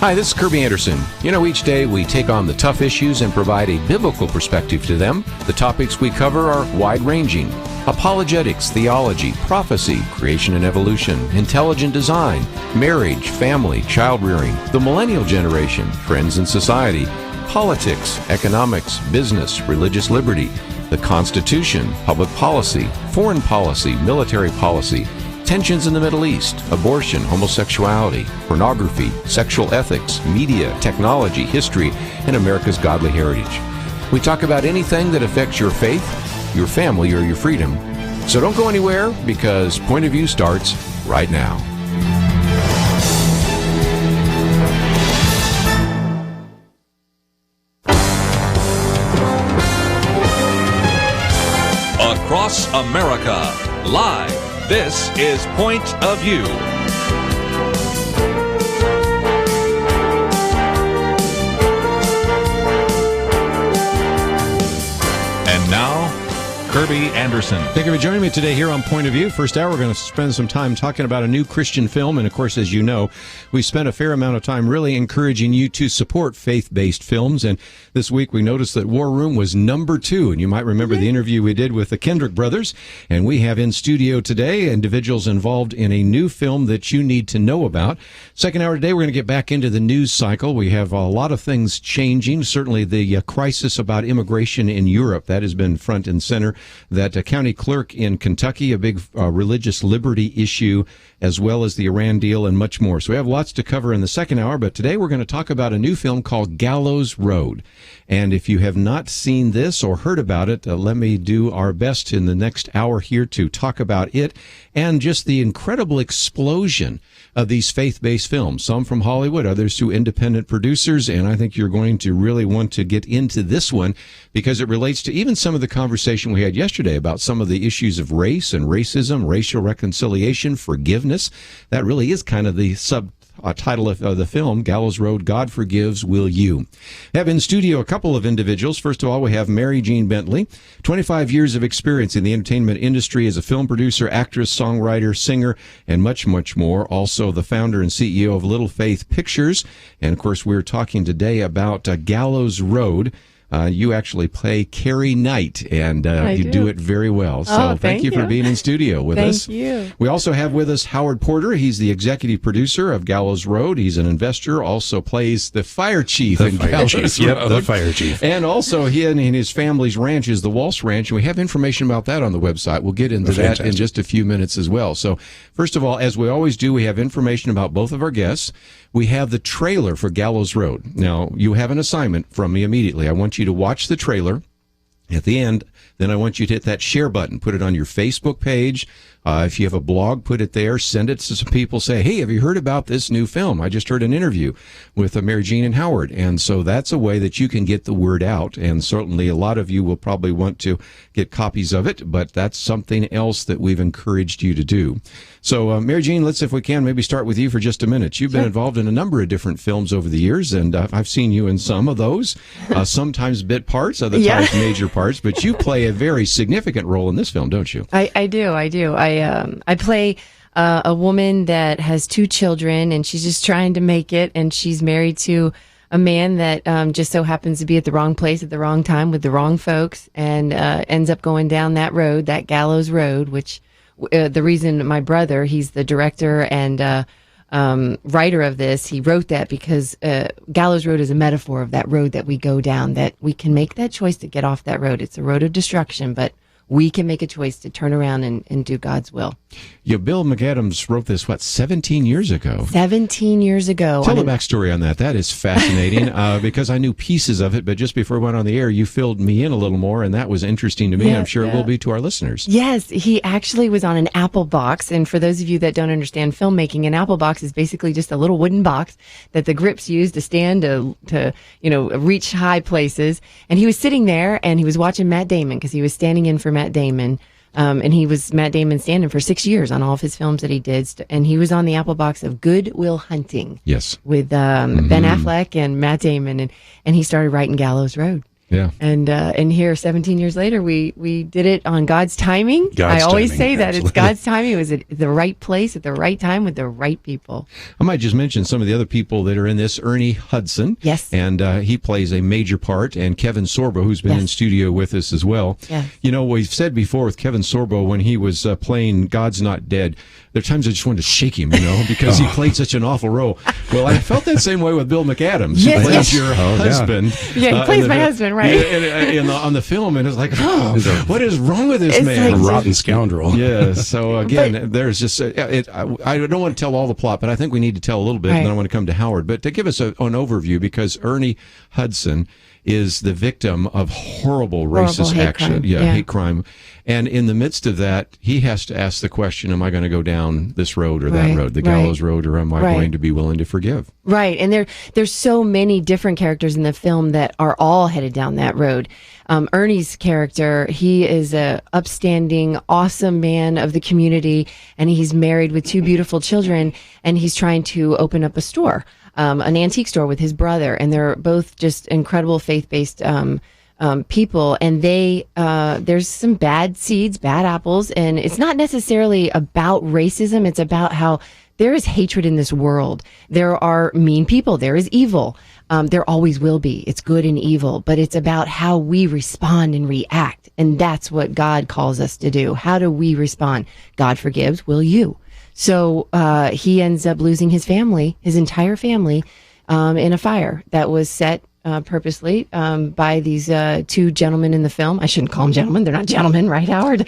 Hi, this is Kerby Anderson. You know, each day we take on the tough issues and provide a biblical perspective to them. The topics we cover are wide-ranging: apologetics, theology, prophecy, creation and evolution, intelligent design, marriage, family, child-rearing, the millennial generation, trends in society, politics, economics, business, religious liberty, the Constitution, public policy, foreign policy, military policy, tensions in the Middle East, abortion, homosexuality, pornography, sexual ethics, media, technology, history, and America's godly heritage. We talk about anything that affects your faith, your family, or your freedom. So don't go anywhere, because Point of View starts right now. Across America, live. This is Point of View. And now, Kerby Anderson. Thank you for joining me today here on Point of View. First hour, we're going to spend some time talking about a new Christian film. And of course, as you know, we spent a fair amount of time really encouraging you to support faith-based films. And this week, we noticed that War Room was number 2. And you might remember the interview we did with the Kendrick brothers. And we have in studio today individuals involved in a new film that you need to know about. Second hour today, we're going to get back into the news cycle. We have a lot of things changing. Certainly the crisis about immigration in Europe, that has been front and center. That county clerk in Kentucky, a big religious liberty issue, as well as the Iran deal and much more. So we have lots to cover in the second hour, but today we're going to talk about a new film called Gallows Road. And if you have not seen this or heard about it, let me do our best in the next hour here to talk about it and just the incredible explosion of these faith-based films, some from Hollywood, others through independent producers. And I think you're going to really want to get into this one because it relates to even some of the conversation we had yesterday about some of the issues of race and racism, racial reconciliation, forgiveness. That really is kind of the title of the film, Gallows Road, God Forgives, Will You? I have in studio a couple of individuals. First of all, we have Mary Jean Bentley, 25 years of experience in the entertainment industry as a film producer, actress, songwriter, singer, and much, much more. Also the founder and CEO of Little Faith Pictures. And of course, we're talking today about Gallows Road. You actually play Carrie Knight, and you do it very well. So thank you for being in studio with us. Thank you. We also have with us Howard Porter. He's the executive producer of Gallows Road. He's an investor, also plays the fire chief in Gallows Road. Yep, the fire chief. And also he and his family's ranch is the Walsh Ranch, and we have information about that on the website. We'll get into that in just a few minutes as well. So first of all, as we always do, we have information about both of our guests. We have the trailer for Gallows Road. Now, you have an assignment from me immediately. I want you to watch the trailer. At the end, then I want you to hit that share button. Put it on your Facebook page. If you have a blog, put it there. Send it to some people. Say, hey, have you heard about this new film? I just heard an interview with Mary Jean and Howard. And so that's a way that you can get the word out. And certainly a lot of you will probably want to get copies of it, but that's something else that we've encouraged you to do. So, Mary Jean, let's, if we can, maybe start with you for just a minute. You've been involved in a number of different films over the years, and I've seen you in some of those, sometimes bit parts, other times major parts, but you play a very significant role in this film, don't you? I do. I play a woman that has 2 children, and she's just trying to make it, and she's married to a man that just so happens to be at the wrong place at the wrong time with the wrong folks, and ends up going down that road, that Gallows Road, which the reason my brother, he's the director and writer of this, he wrote that because Gallows Road is a metaphor of that road that we go down, that we can make that choice to get off that road. It's a road of destruction, but we can make a choice to turn around and do God's will. Yeah, Bill McAdams wrote this, 17 years ago? 17 years ago. Tell the backstory on that. That is fascinating because I knew pieces of it, but just before we went on the air, you filled me in a little more, and that was interesting to me, and I'm sure it will be to our listeners. Yes, he actually was on an apple box, and for those of you that don't understand filmmaking, an apple box is basically just a little wooden box that the grips use to stand to reach high places, and he was sitting there, and he was watching Matt Damon because he was standing in for Matt Damon. And he was Matt Damon standing for 6 years on all of his films that he did. And he was on the apple box of Good Will Hunting. Yes. With Ben Affleck and Matt Damon. And he started writing Gallows Road. Yeah. And here, 17 years later, we did it on God's timing. God's I always timing, say that absolutely. it's God's timing. It was at the right place at the right time with the right people. I might just mention some of the other people that are in this. Ernie Hudson. Yes. And he plays a major part. And Kevin Sorbo, who's been Yes. in studio with us as well. Yes. You know, we've said before with Kevin Sorbo, when he was playing God's Not Dead, there are times I just wanted to shake him, because he played such an awful role. Well, I felt that same way with Bill McAdams, Yes. who plays your yeah. husband. Yeah, he plays in my the- husband, right? Yeah, on the film, and it's like, what is wrong with this It's man? A like- rotten scoundrel. Yeah. So again, there's just I don't want to tell all the plot, but I think we need to tell a little bit, and then I want to come to Howard. But to give us an overview, because Ernie Hudson is the victim of horrible racist hate action, crime. Yeah. hate crime, and in the midst of that, he has to ask the question: am I going to go down this road or that Right, road, the right. Gallows Road, or am I Right. going to be willing to forgive? Right, and there's so many different characters in the film that are all headed down that road. Ernie's character, he is a upstanding, awesome man of the community, and he's married with 2 beautiful children, and he's trying to open up a store, an antique store with his brother, and they're both just incredible faith-based people, and there's some bad seeds, bad apples, and it's not necessarily about racism. It's about how there is hatred in this world. There are mean people. There is evil. There always will be. It's good and evil, but it's about how we respond and react, and that's what God calls us to do. How do we respond? God forgives. Will you? So he ends up losing his family, his entire family, in a fire that was set purposely by these 2 gentlemen in the film. I shouldn't call them gentlemen. They're not gentlemen, right, Howard?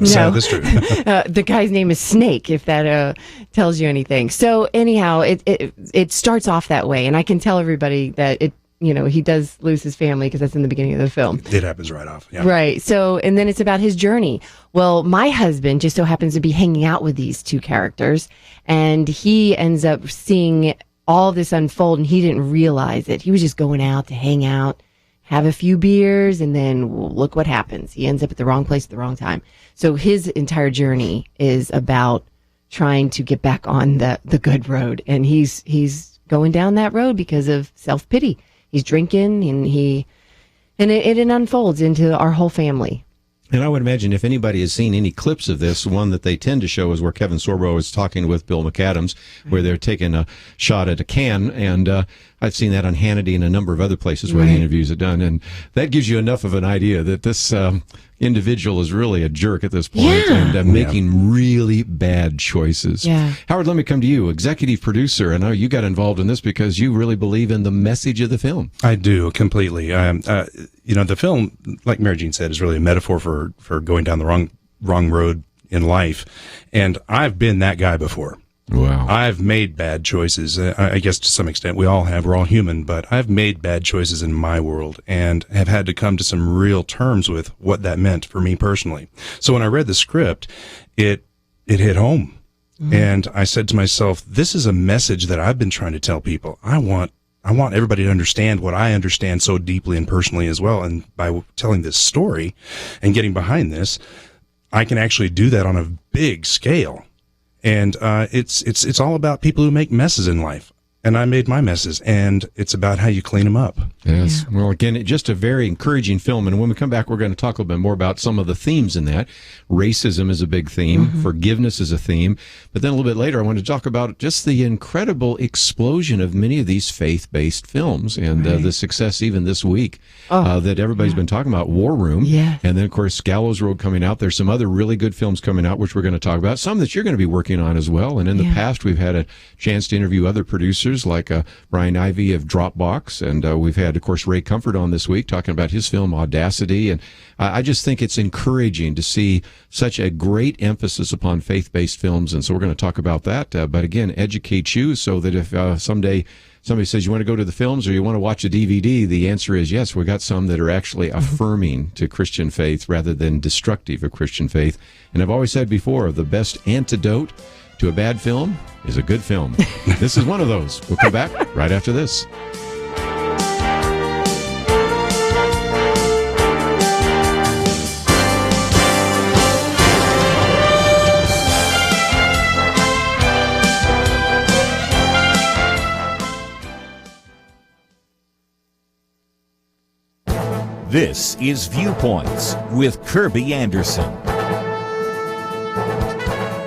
So that's true. The guy's name is Snake, if that tells you anything. So anyhow, it starts off that way, and I can tell everybody that he does lose his family because that's in the beginning of the film. It happens right off. Yeah. Right. So, and then it's about his journey. Well, my husband just so happens to be hanging out with these 2 characters, and he ends up seeing all this unfold, and he didn't realize it. He was just going out to hang out, have a few beers, and then look what happens. He ends up at the wrong place at the wrong time. So his entire journey is about trying to get back on the good road, and he's going down that road because of self-pity. He's drinking, and it unfolds into our whole family. And I would imagine if anybody has seen any clips of this, one that they tend to show is where Kevin Sorbo is talking with Bill McAdams, where they're taking a shot at a can. And I've seen that on Hannity and a number of other places where the interviews are done. And that gives you enough of an idea that this individual is really a jerk at this point and making really bad choices. Yeah. Howard, let me come to you, executive producer. I know you got involved in this because you really believe in the message of the film. I do completely. The film, like Mary Jean said, is really a metaphor for going down the wrong road in life, and I've been that guy before. Wow. I've made bad choices. I guess to some extent we all have. We're all human, but I've made bad choices in my world and have had to come to some real terms with what that meant for me personally. So when I read the script, it hit home. Mm-hmm. And I said to myself, this is a message that I've been trying to tell people. I want everybody to understand what I understand so deeply and personally as well. And by telling this story and getting behind this, I can actually do that on a big scale. And it's all about people who make messes in life. And I made my messes, and it's about how you clean them up. Yes. Yeah. Well, again, just a very encouraging film. And when we come back, we're going to talk a little bit more about some of the themes in that. Racism is a big theme. Mm-hmm. Forgiveness is a theme. But then a little bit later, I want to talk about just the incredible explosion of many of these faith-based films and the success even this week that everybody's been talking about. War Room. Yeah. And then, of course, Gallows Road coming out. There's some other really good films coming out, which we're going to talk about. Some that you're going to be working on as well. And in the past, we've had a chance to interview other producers like Brian Ivey of Dropbox, and we've had, of course, Ray Comfort on this week talking about his film Audacity, and I just think it's encouraging to see such a great emphasis upon faith-based films, and so we're going to talk about that, but again, educate you so that if someday somebody says you want to go to the films or you want to watch a DVD, the answer is yes, we got some that are actually affirming to Christian faith rather than destructive of Christian faith, and I've always said before, the best antidote to a bad film is a good film. This is one of those. We'll come back right after this. This is Viewpoints with Kerby Anderson.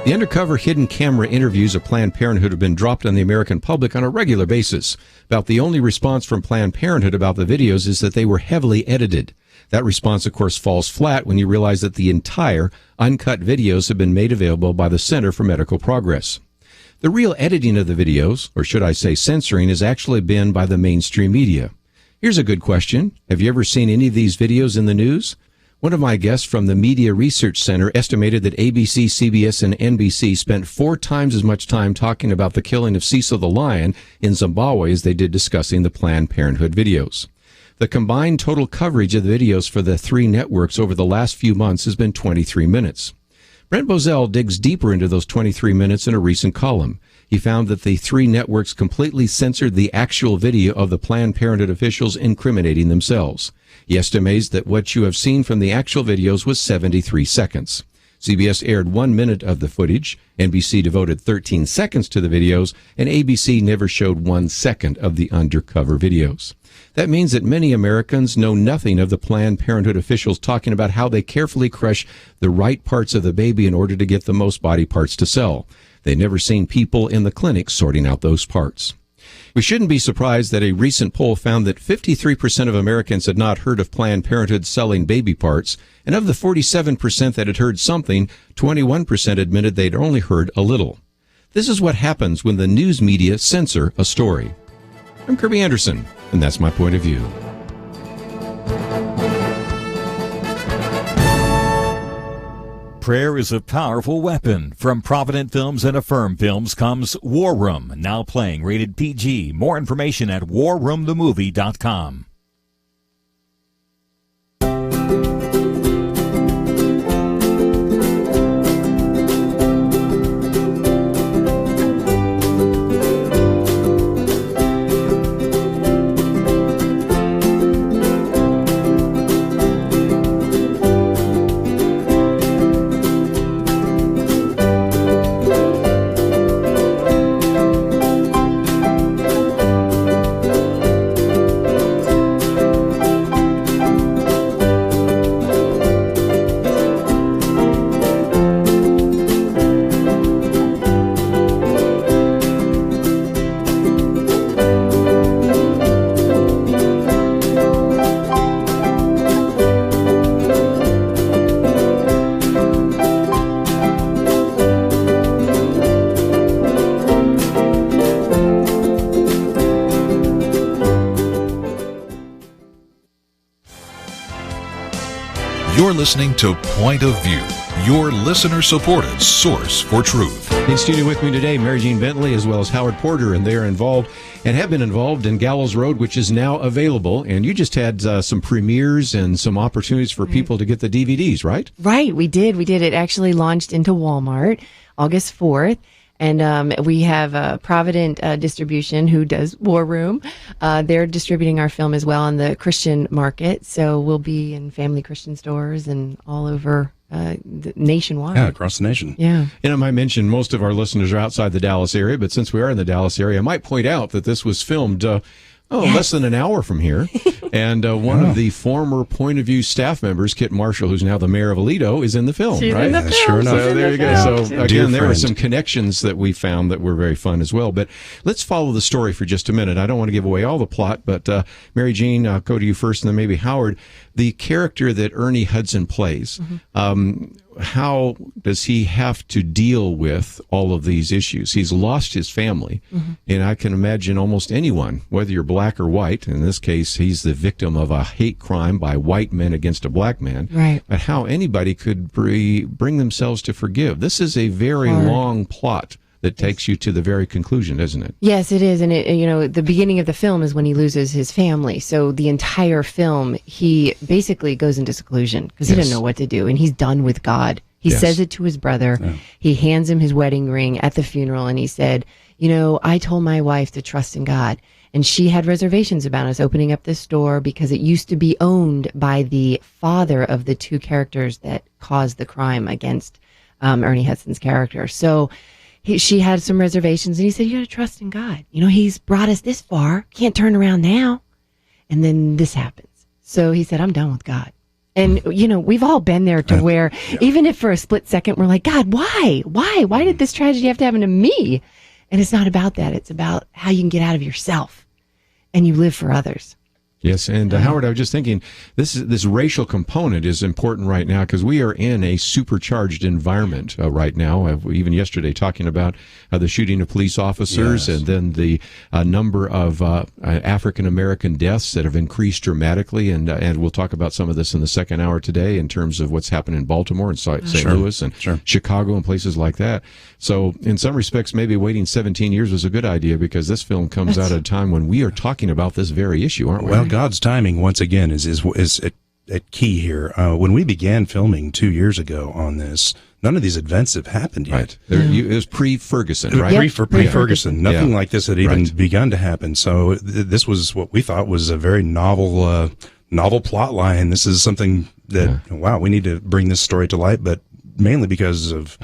The undercover hidden camera interviews of Planned Parenthood have been dropped on the American public on a regular basis. About the only response from Planned Parenthood about the videos is that they were heavily edited. That response, of course, falls flat when you realize that the entire uncut videos have been made available by the Center for Medical Progress. The real editing of the videos, or should I say censoring, has actually been by the mainstream media. Here's a good question. Have you ever seen any of these videos in the news? One of my guests from the Media Research Center estimated that ABC, CBS, and NBC spent 4 times as much time talking about the killing of Cecil the Lion in Zimbabwe as they did discussing the Planned Parenthood videos. The combined total coverage of the videos for the 3 networks over the last few months has been 23 minutes. Brent Bozell digs deeper into those 23 minutes in a recent column. He found that the 3 networks completely censored the actual video of the Planned Parenthood officials incriminating themselves. He estimates that what you have seen from the actual videos was 73 seconds. CBS aired 1 minute of the footage, NBC devoted 13 seconds to the videos, and ABC never showed 1 second of the undercover videos. That means that many Americans know nothing of the Planned Parenthood officials talking about how they carefully crush the right parts of the baby in order to get the most body parts to sell. They've never seen people in the clinic sorting out those parts. We shouldn't be surprised that a recent poll found that 53% of Americans had not heard of Planned Parenthood selling baby parts, and of the 47% that had heard something, 21% admitted they'd only heard a little. This is what happens when the news media censor a story. I'm Kerby Anderson, and that's my point of view. Prayer is a powerful weapon. From Provident Films and Affirm Films comes War Room, now playing rated PG. More information at warroomthemovie.com. You're listening to Point of View, your listener-supported source for truth. In studio with me today, Mary Jean Bentley, as well as Howard Porter, and they are involved and have been involved in Gallows Road, which is now available. And you just had some premieres and some opportunities for people to get the DVDs, right? Right, we did. It actually launched into Walmart August 4th. And we have Provident Distribution, who does War Room. They're distributing our film as well on the Christian market. So we'll be in family Christian stores and all over nationwide. Yeah, across the nation. Yeah. And I might mention most of our listeners are outside the Dallas area, but since we are in the Dallas area, I might point out that this was filmed less than an hour from here. And one of the former Point of View staff members, Kit Marshall, who's now the mayor of Aledo, is in the film, She's right? in the film. Sure enough. So there you go. So Dear again, there were friend. some connections that we found that were very fun as well. But let's follow the story for just a minute. I don't want to give away all the plot, but Mary Jean, I'll go to you first, and then maybe Howard. The character that Ernie Hudson plays, how does he have to deal with all of these issues? He's lost his family, and I can imagine almost anyone, whether you're black or white, in this case, he's the victim of a hate crime by white men against a black man, Right. but how anybody could bring themselves to forgive. This is a very Hard. long plot that takes you to the very conclusion, isn't it? Yes, it is. And the beginning of the film is when he loses his family. So the entire film, he basically goes into seclusion because he Yes. didn't know what to do. And he's done with God. He Yes. says it to his brother. Yeah. He hands him his wedding ring at the funeral. And he said, I told my wife to trust in God. And she had reservations about us opening up this store because it used to be owned by the father of the 2 characters that caused the crime against Ernie Hudson's character. So she had some reservations, and he said, you got to trust in God. He's brought us this far. Can't turn around now. And then this happens. So he said, I'm done with God. And, we've all been there to where even if for a split second we're like, God, why? Why did this tragedy have to happen to me? And it's not about that. It's about how you can get out of yourself and you live for others. Yes, and Howard, I was just thinking, this racial component is important right now because we are in a supercharged environment right now. Even yesterday, talking about the shooting of police officers, and then the number of African American deaths that have increased dramatically, and we'll talk about some of this in the second hour today in terms of what's happened in Baltimore and St. Louis and Chicago and places like that. So, in some respects, maybe waiting 17 years was a good idea because this film comes out at a time when we are talking about this very issue, aren't we? Well, God's timing, once again, is a key here. When we began filming 2 years ago on this, none of these events have happened yet. Right. It was pre-Ferguson, right? Pre-Ferguson. Nothing like this had even begun to happen. So this was what we thought was a very novel plot line. This is something that, wow, we need to bring this story to light, but mainly because of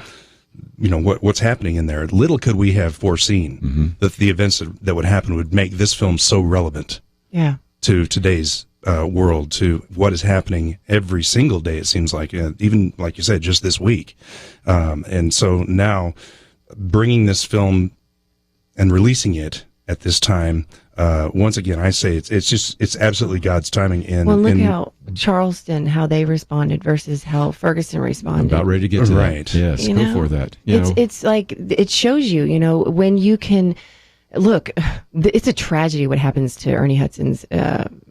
what's happening in there. Little could we have foreseen that the events that would happen would make this film so relevant to today's world, to what is happening every single day, it seems like, even like you said, just this week. And so now bringing this film and releasing it at this time, once again, I say it's absolutely God's timing. Well, look how Charleston, how they responded versus how Ferguson responded. About ready to get to that. Yes, go for that. It's like, it shows you, when you can look, it's a tragedy what happens to Ernie Hudson's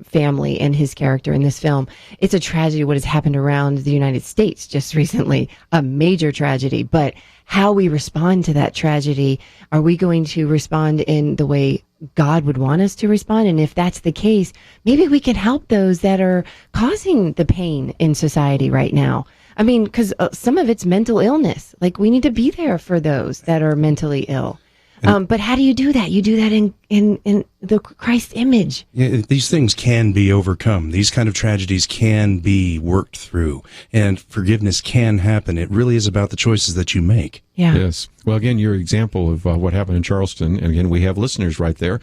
family and his character in this film. It's a tragedy what has happened around the United States just recently, a major tragedy. But how we respond to that tragedy, are we going to respond in the way God would want us to respond? And if that's the case, maybe we can help those that are causing the pain in society right now. I mean, because some of it's mental illness. Like, we need to be there for those that are mentally ill. But how do you do that? You do that in the Christ image. Yeah, these things can be overcome. These kind of tragedies can be worked through, and forgiveness can happen. It really is about the choices that you make. Yeah. Yes. Well, again, your example of what happened in Charleston, and again, we have listeners right there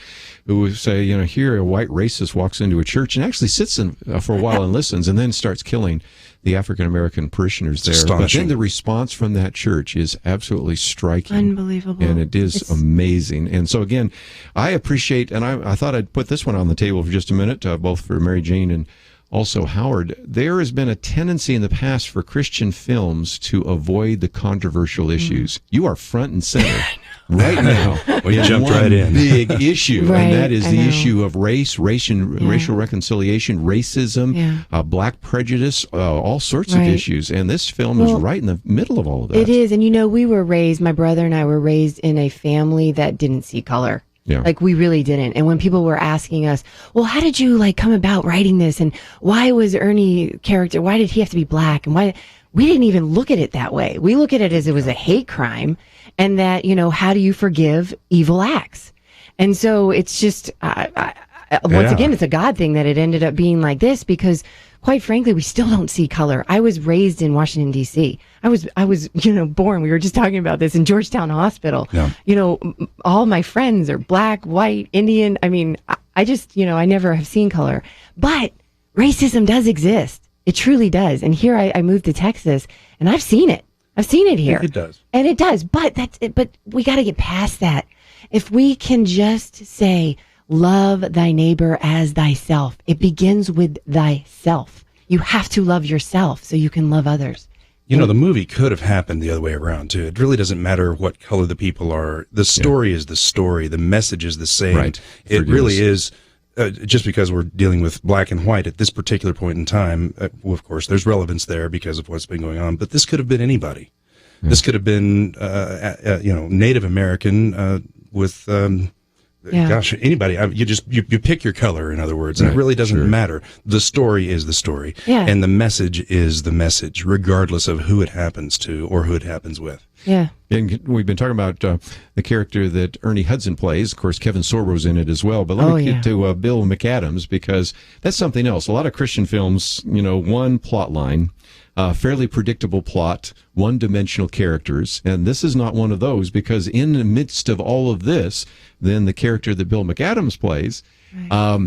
who say, here a white racist walks into a church and actually sits in for a while and listens, and then starts killing the African American parishioners there. But then the response from that church is absolutely striking. Unbelievable. And it is amazing. And so, again, I appreciate, and I thought I'd put this one on the table for just a minute, both for Mary Jean and also Howard. There has been a tendency in the past for Christian films to avoid the controversial issues. You are front and center. Right now, well, you jumped right in. Big issue, Right, and that is I the know. issue of racial reconciliation, racism, black prejudice, all sorts of issues. And this film is right in the middle of all of that. It is. And we were raised, my brother and I were raised in a family that didn't see color. Yeah. Like, we really didn't. And when people were asking us, well, how did you come about writing this? And why was Ernie character, why did he have to be black? And why? We didn't even look at it that way. We look at it as it was a hate crime, and that, how do you forgive evil acts? And so it's just, once again, it's a God thing that it ended up being like this, because quite frankly, we still don't see color. I was raised in Washington, D.C. I was born, we were just talking about this, in Georgetown Hospital. Yeah. All my friends are black, white, Indian. I mean, I just, I never have seen color. But racism does exist. It truly does. And here I moved to Texas, and I've seen it. I've seen it here. It does. And it does. But but we got to get past that. If we can just say, love thy neighbor as thyself. It begins with thyself. You have to love yourself so you can love others. The movie could have happened the other way around, too. It really doesn't matter what color the people are. The story is the story. The message is the same. Right. It really is. Just because we're dealing with black and white at this particular point in time, of course, there's relevance there because of what's been going on. But this could have been anybody. This could have been, Native American with, anybody. You pick your color, in other words, and it really doesn't matter. The story is the story, and the message is the message, regardless of who it happens to or who it happens with. Yeah. And we've been talking about the character that Ernie Hudson plays. Of course, Kevin Sorbo's in it as well. But let me get to Bill McAdams, because that's something else. A lot of Christian films, one plot line, fairly predictable plot, one-dimensional characters. And this is not one of those, because in the midst of all of this, then the character that Bill McAdams plays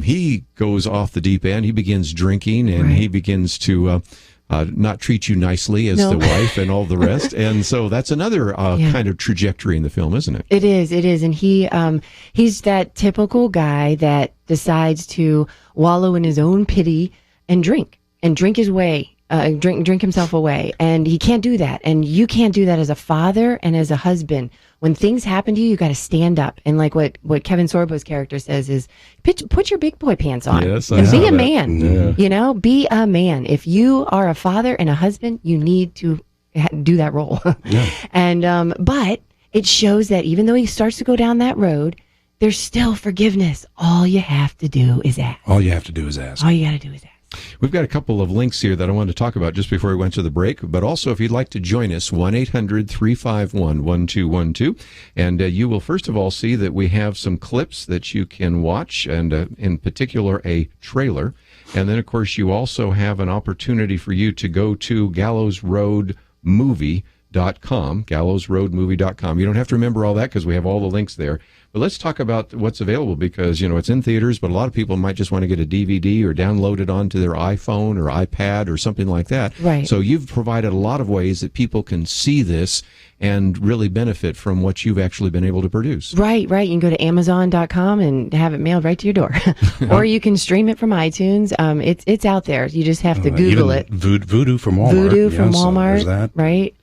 he goes off the deep end. He begins drinking, and he begins to not treat you nicely as the wife and all the rest. And so that's another kind of trajectory in the film, isn't it? It is. And he's that typical guy that decides to wallow in his own pity and drink his way. Drink himself away, and he can't do that, and you can't do that as a father and as a husband. When things happen to you, you got to stand up, and like what Kevin Sorbo's character says is, put your big boy pants on and be a man. Be a man. If you are a father and a husband, you need to do that role. And but it shows that even though he starts to go down that road, there's still forgiveness. All you have to do is ask. All you got to do is ask. We've got a couple of links here that I wanted to talk about just before we went to the break, but also if you'd like to join us, 1-800-351-1212. And you will first of all see that we have some clips that you can watch, and in particular a trailer. And then, of course, you also have an opportunity for you to go to gallowsroadmovie.com, gallowsroadmovie.com. You don't have to remember all that because we have all the links there. But let's talk about what's available because, it's in theaters, but a lot of people might just want to get a DVD or download it onto their iPhone or iPad or something like that. Right. So you've provided a lot of ways that people can see this and really benefit from what you've actually been able to produce. Right. You can go to Amazon.com and have it mailed right to your door. Or you can stream it from iTunes. It's out there. You just have to Google it. Voodoo from Walmart. Voodoo from Walmart. So there's that. Right.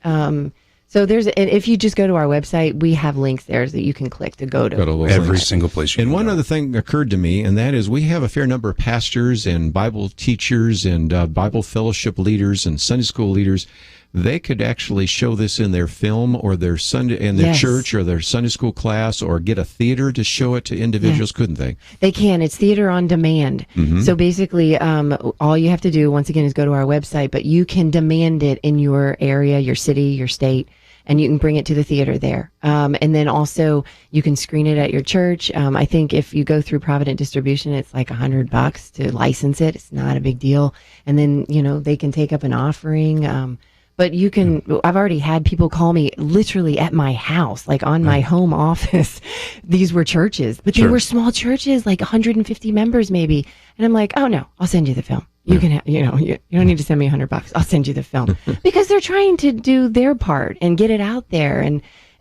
So if you just go to our website, we have links there that you can click to go to every single place. And one other thing occurred to me, and that is we have a fair number of pastors and Bible teachers and Bible fellowship leaders and Sunday school leaders. They could actually show this in their film or their church or their Sunday school class, or get a theater to show it to individuals, couldn't they? They can. It's theater on demand. Mm-hmm. So basically, all you have to do, once again, is go to our website, but you can demand it in your area, your city, your state, and you can bring it to the theater there. And then also you can screen it at your church. I think if you go through Provident Distribution, it's like $100 to license it. It's not a big deal. And then, they can take up an offering. But you can, I've already had people call me literally at my house, like on my home office. These were churches, but they were small churches, like 150 members maybe. And I'm like, oh no, I'll send you the film. You can have, you don't need to send me $100. I'll send you the film because they're trying to do their part and get it out there.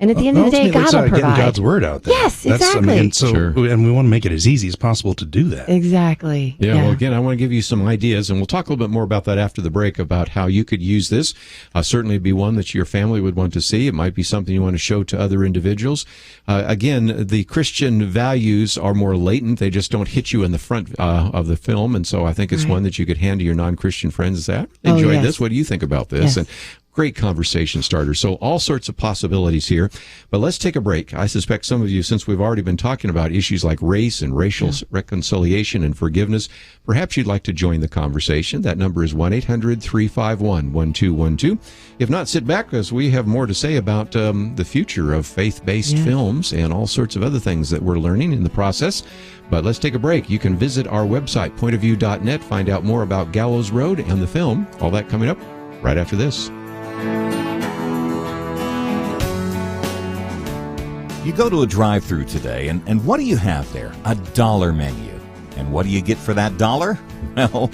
And at the end of the day, God will provide. Getting God's word out there. Yes, exactly. And we want to make it as easy as possible to do that. Exactly. Yeah. Well, again, I want to give you some ideas, and we'll talk a little bit more about that after the break about how you could use this. Certainly be one that your family would want to see. It might be something you want to show to other individuals. Again, the Christian values are more latent. They just don't hit you in the front of the film. And so I think it's one that you could hand to your non-Christian friends and say, I enjoyed this. What do you think about this? Yes. And great conversation starter. So all sorts of possibilities here. But let's take a break. I suspect some of you, since we've already been talking about issues like race and racial reconciliation and forgiveness, perhaps you'd like to join the conversation. That number is 1-800-351-1212. If not, sit back because we have more to say about the future of faith-based films and all sorts of other things that we're learning in the process. But let's take a break. You can visit our website, pointofview.net, find out more about Gallows Road and the film. All that coming up right after this. You go to a drive-thru today, and what do you have there? A dollar menu. And what do you get for that dollar? Well,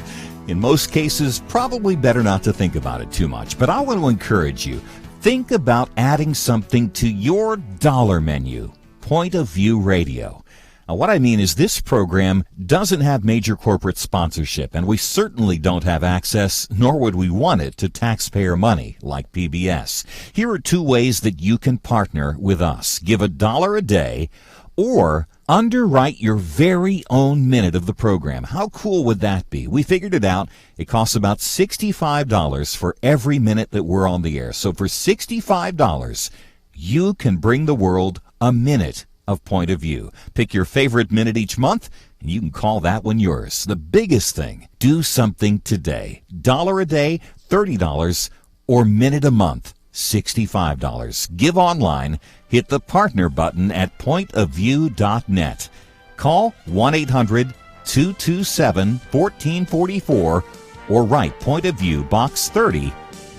in most cases, probably better not to think about it too much. But I want to encourage you, think about adding something to your dollar menu. Point of View Radio. Now, what I mean is this program doesn't have major corporate sponsorship, and we certainly don't have access, nor would we want it, to taxpayer money like PBS. Here are two ways that you can partner with us. Give $1 a day, or underwrite your very own minute of the program. How cool would that be? We figured it out. It costs about $65 for every minute that we're on the air. So for $65, you can bring the world a minute of Point of View. Pick your favorite minute each month, and you can call that one yours. The biggest thing, do something today. $1 a day, $30, or minute a month, $65. Give online. Hit the partner button at pointofview.net. Call 1-800-227-1444 or write Point of View, Box 30,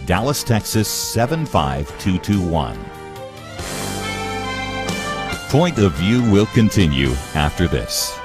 Dallas, Texas 75221. Point of View will continue after this.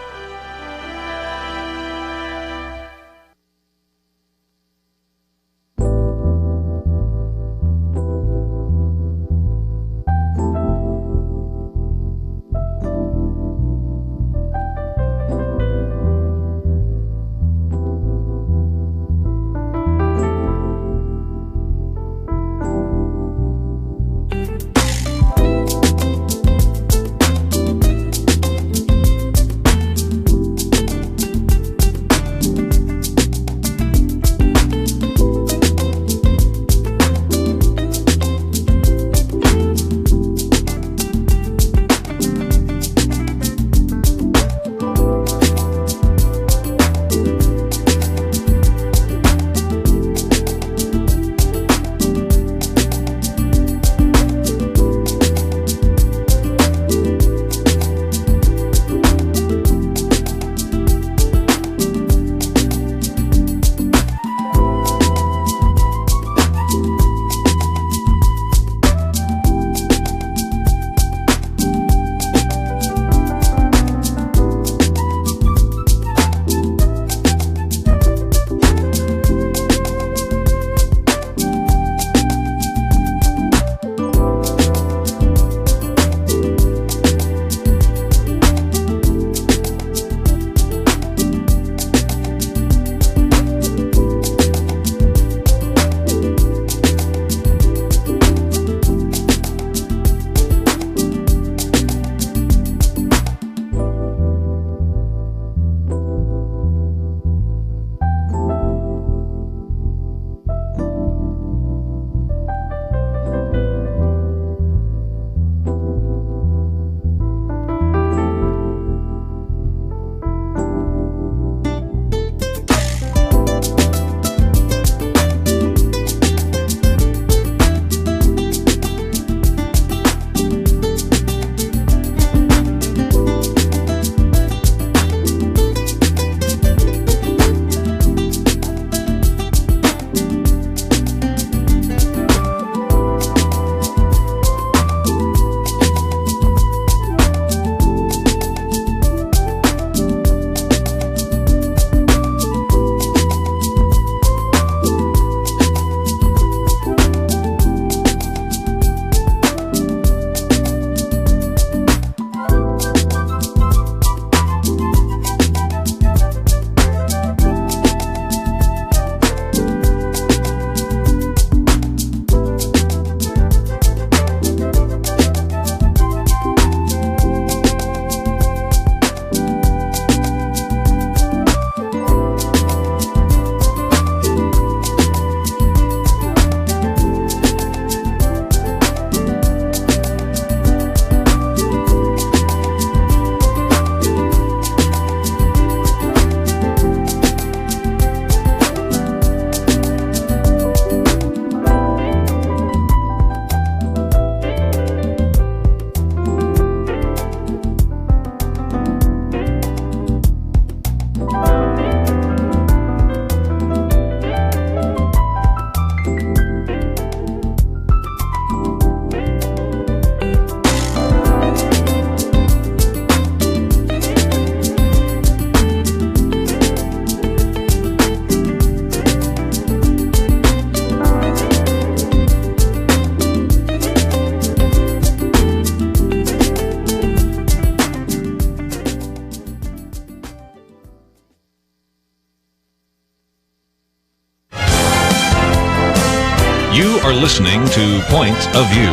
listening to Point of View.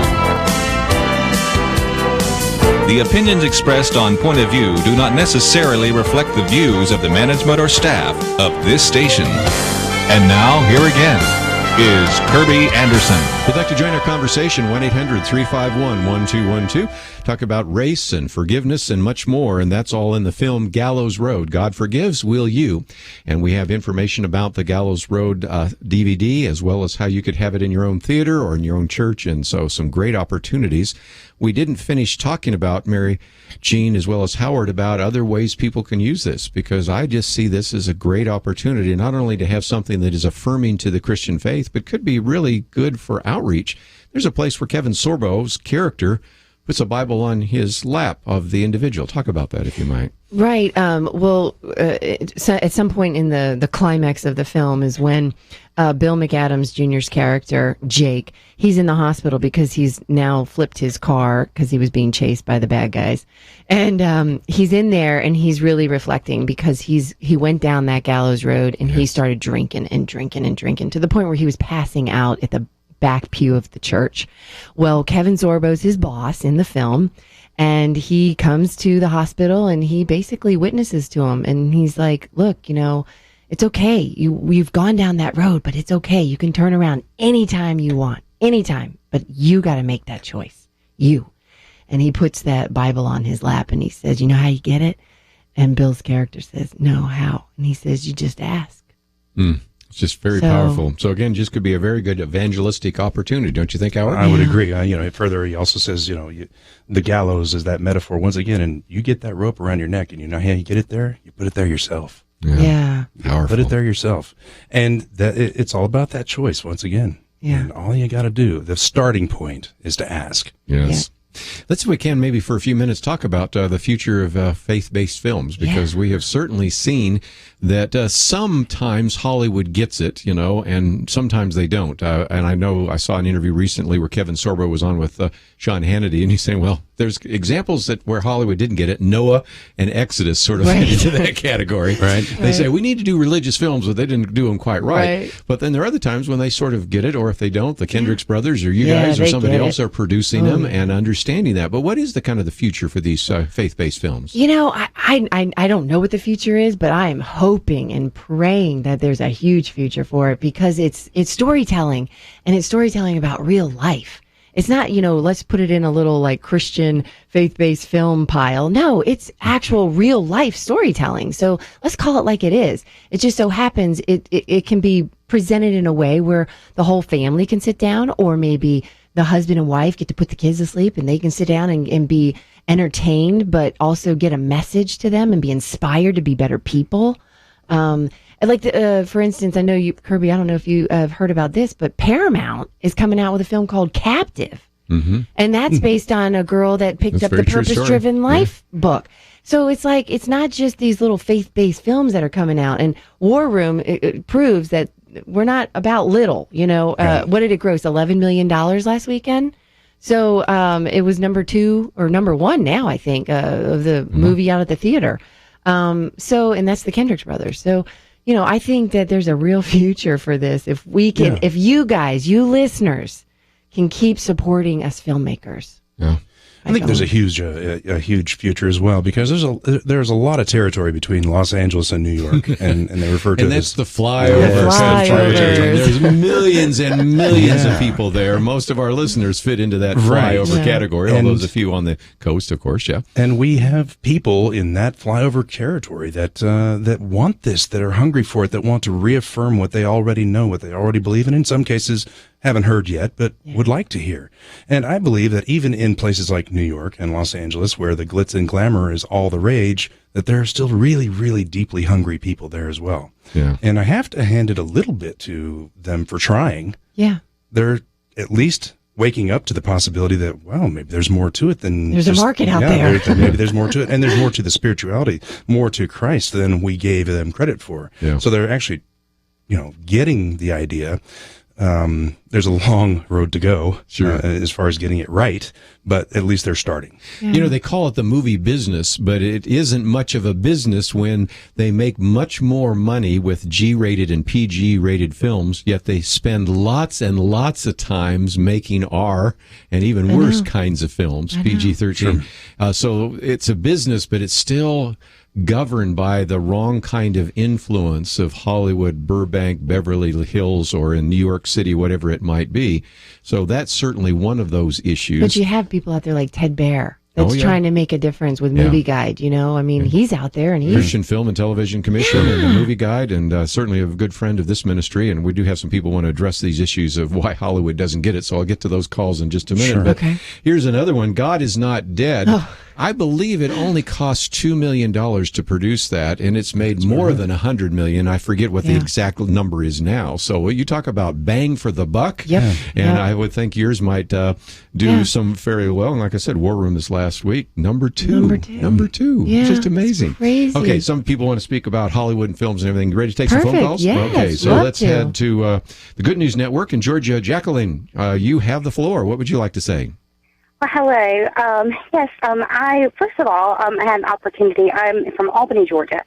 The opinions expressed on Point of View do not necessarily reflect the views of the management or staff of this station. And now, here again is Kerby Anderson. If you'd like to join our conversation, 1-800-351-1212. Talk about race and forgiveness and much more, and that's all in the film Gallows Road. God Forgives, Will You? And we have information about the Gallows Road DVD, as well as how you could have it in your own theater or in your own church, and so some great opportunities. We didn't finish talking about, Mary Jean, as well as Howard, about other ways people can use this, because I just see this as a great opportunity, not only to have something that is affirming to the Christian faith, but could be really good for outreach. There's a place where Kevin Sorbo's character puts a Bible on his lap of the individual. Talk about that, if you might. Right. So at some point in the climax of the film is when Bill McAdams Jr.'s character, Jake, he's in the hospital because he's now flipped his car because he was being chased by the bad guys. And he's in there and he's really reflecting because he went down that Gallows Road and he started drinking and drinking and drinking to the point where he was passing out at the back pew of the church. Well, Kevin Sorbo's his boss in the film, and he comes to the hospital and he basically witnesses to him, and he's like, look, you know, it's okay. You've gone down that road, but it's okay. You can turn around anytime you want, anytime, but you got to make that choice. You. And he puts that Bible on his lap and he says, you know how you get it? And Bill's character says, no, how? And he says, you just ask. It's just very powerful. So again, just could be a very good evangelistic opportunity, don't you think, Howard? I would agree. Further, he also says, the gallows is that metaphor once again, and you get that rope around your neck, and you know how you get it there? You put it there yourself. Yeah. Powerful. Put it there yourself. And that it's all about that choice once again. Yeah. And all you got to do, the starting point is to ask. Yes. Let's, if we can, maybe for a few minutes talk about the future of faith-based films, because we have certainly seen that sometimes Hollywood gets it, and sometimes they don't. And I know I saw an interview recently where Kevin Sorbo was on with Sean Hannity, and he's saying, well, there's examples where Hollywood didn't get it. Noah and Exodus sort of fit into that category. Right. They say, we need to do religious films, but they didn't do them quite right. But then there are other times when they sort of get it, or if they don't, the Kendricks brothers or you guys or somebody else are producing them and understanding that. But what is the kind of the future for these faith-based films? I don't know what the future is, but I am hoping and praying that there's a huge future for it, because it's storytelling, and it's storytelling about real life. It's not, let's put it in a little like Christian faith-based film pile. No, it's actual real life storytelling. So let's call it like it is. It just so happens it can be presented in a way where the whole family can sit down, or maybe the husband and wife get to put the kids to sleep and they can sit down and be entertained, but also get a message to them and be inspired to be better people. For instance, I know you, Kerby, I don't know if you have heard about this, but Paramount is coming out with a film called Captive. Mm-hmm. And that's based on a girl that picked up the Purpose-Driven Life book. So it's like, it's not just these little faith-based films that are coming out. And War Room, it proves that we're not about little, What did it gross? $11 million last weekend? So it was number 2 or number 1 now, I think, of the movie out at the theater. And that's the Kendricks brothers. So, I think that there's a real future for this if we can, if you guys, you listeners, can keep supporting us filmmakers. Yeah. I think there's a huge future as well, because there's a lot of territory between Los Angeles and New York, and they refer to and it that's as the flyover. There's millions and millions of people there. Most of our listeners fit into that flyover category, although there's a few on the coast, of course. Yeah, and we have people in that flyover territory that want this, that are hungry for it, that want to reaffirm what they already know, what they already believe, and in some cases haven't heard yet, but would like to hear. And I believe that even in places like New York and Los Angeles, where the glitz and glamour is all the rage, that there are still really, really deeply hungry people there as well. Yeah. And I have to hand it a little bit to them for trying. Yeah. They're at least waking up to the possibility that, well, maybe there's more to it than there's a market out there. Maybe there's more to it, and there's more to the spirituality, more to Christ than we gave them credit for. Yeah. So they're actually, getting the idea. there's a long road to go Sure. As far as getting it right, but at least they're starting. Yeah. You know, they call it the movie business, but it isn't much of a business when they make much more money with G-rated and PG-rated films, yet they spend lots and lots of times making R and even worse kinds of films, PG-13. So it's a business, but it's still governed by the wrong kind of influence of Hollywood, Burbank, Beverly Hills, or in New York City, whatever it might be. So that's certainly one of those issues. But you have people out there like Ted Baer that's trying to make a difference with Movie Guide, you know? I mean, he's out there and he's... Christian Film and Television Commission and the Movie Guide, and certainly a good friend of this ministry, and we do have some people who want to address these issues of why Hollywood doesn't get it, so I'll get to those calls in just a minute. Sure. But Okay. here's another one. God is Not Dead. I believe it only cost $2 million to produce that, and it's made more than $100 million. I forget what the exact number is now. So you talk about bang for the buck. Yep. And I would think yours might do some very well. And like I said, War Room this last week, number two. Yeah, Just amazing. it's crazy. Okay, some people want to speak about Hollywood and films and everything. Ready to take some phone Perfect, calls? yes, Okay, so love let's to. head to the Good News Network in Georgia. Jacqueline, you have the floor. What would you like to say? Well, hello. Yes, I, first of all, I had an opportunity. I'm from Albany, Georgia,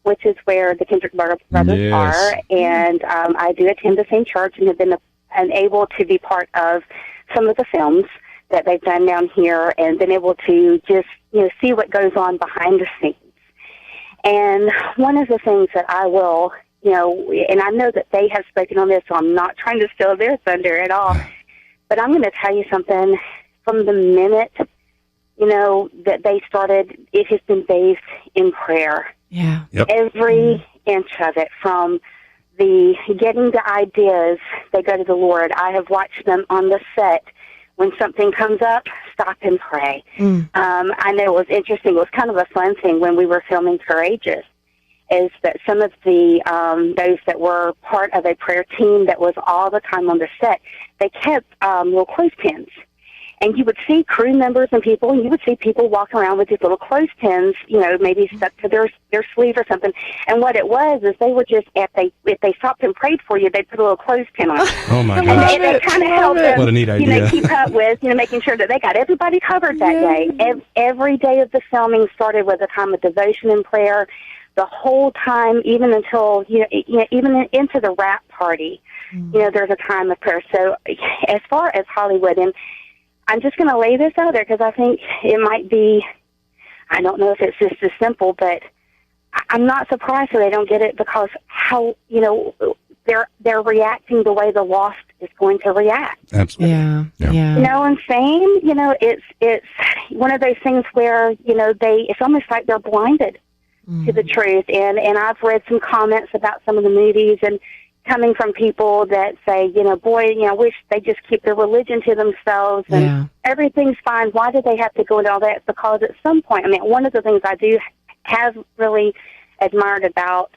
which is where the Kendrick brothers Yes. are, and I do attend the same church and have been able to be part of some of the films that they've done down here and been able to just, see what goes on behind the scenes. And one of the things that I will, and I know that they have spoken on this, so I'm not trying to steal their thunder at all, but I'm going to tell you something. From the minute, that they started, it has been based in prayer. Yeah. Yep. Every inch of it, from the getting the ideas, they go to the Lord. I have watched them on the set. When something comes up, stop and pray. I know it was interesting. It was kind of a fun thing when we were filming Courageous, is that some of the those that were part of a prayer team that was all the time on the set, they kept little clothespins. And you would see crew members and people, and you would see people walk around with these little clothespins, maybe stuck to their sleeve or something. And what it was is they would just, if they stopped and prayed for you, they'd put a little clothespin on. Oh my And gosh. they kind of helped them, What a neat idea. keep up with, making sure that they got everybody covered that day. Every day of the filming started with a time of devotion and prayer. The whole time, even until, even into the wrap party, there's a time of prayer. So as far as Hollywood, and I'm just going to lay this out there because I think it might be, I don't know if it's just as simple, but I'm not surprised that they don't get it because how, they're reacting the way the lost is going to react. Absolutely. Yeah. You know what I'm saying? It's one of those things where, it's almost like they're blinded to the truth. And I've read some comments about some of the movies and coming from people that say, I wish they just keep their religion to themselves and everything's fine. Why do they have to go into all that? Because at some point, one of the things I do have really admired about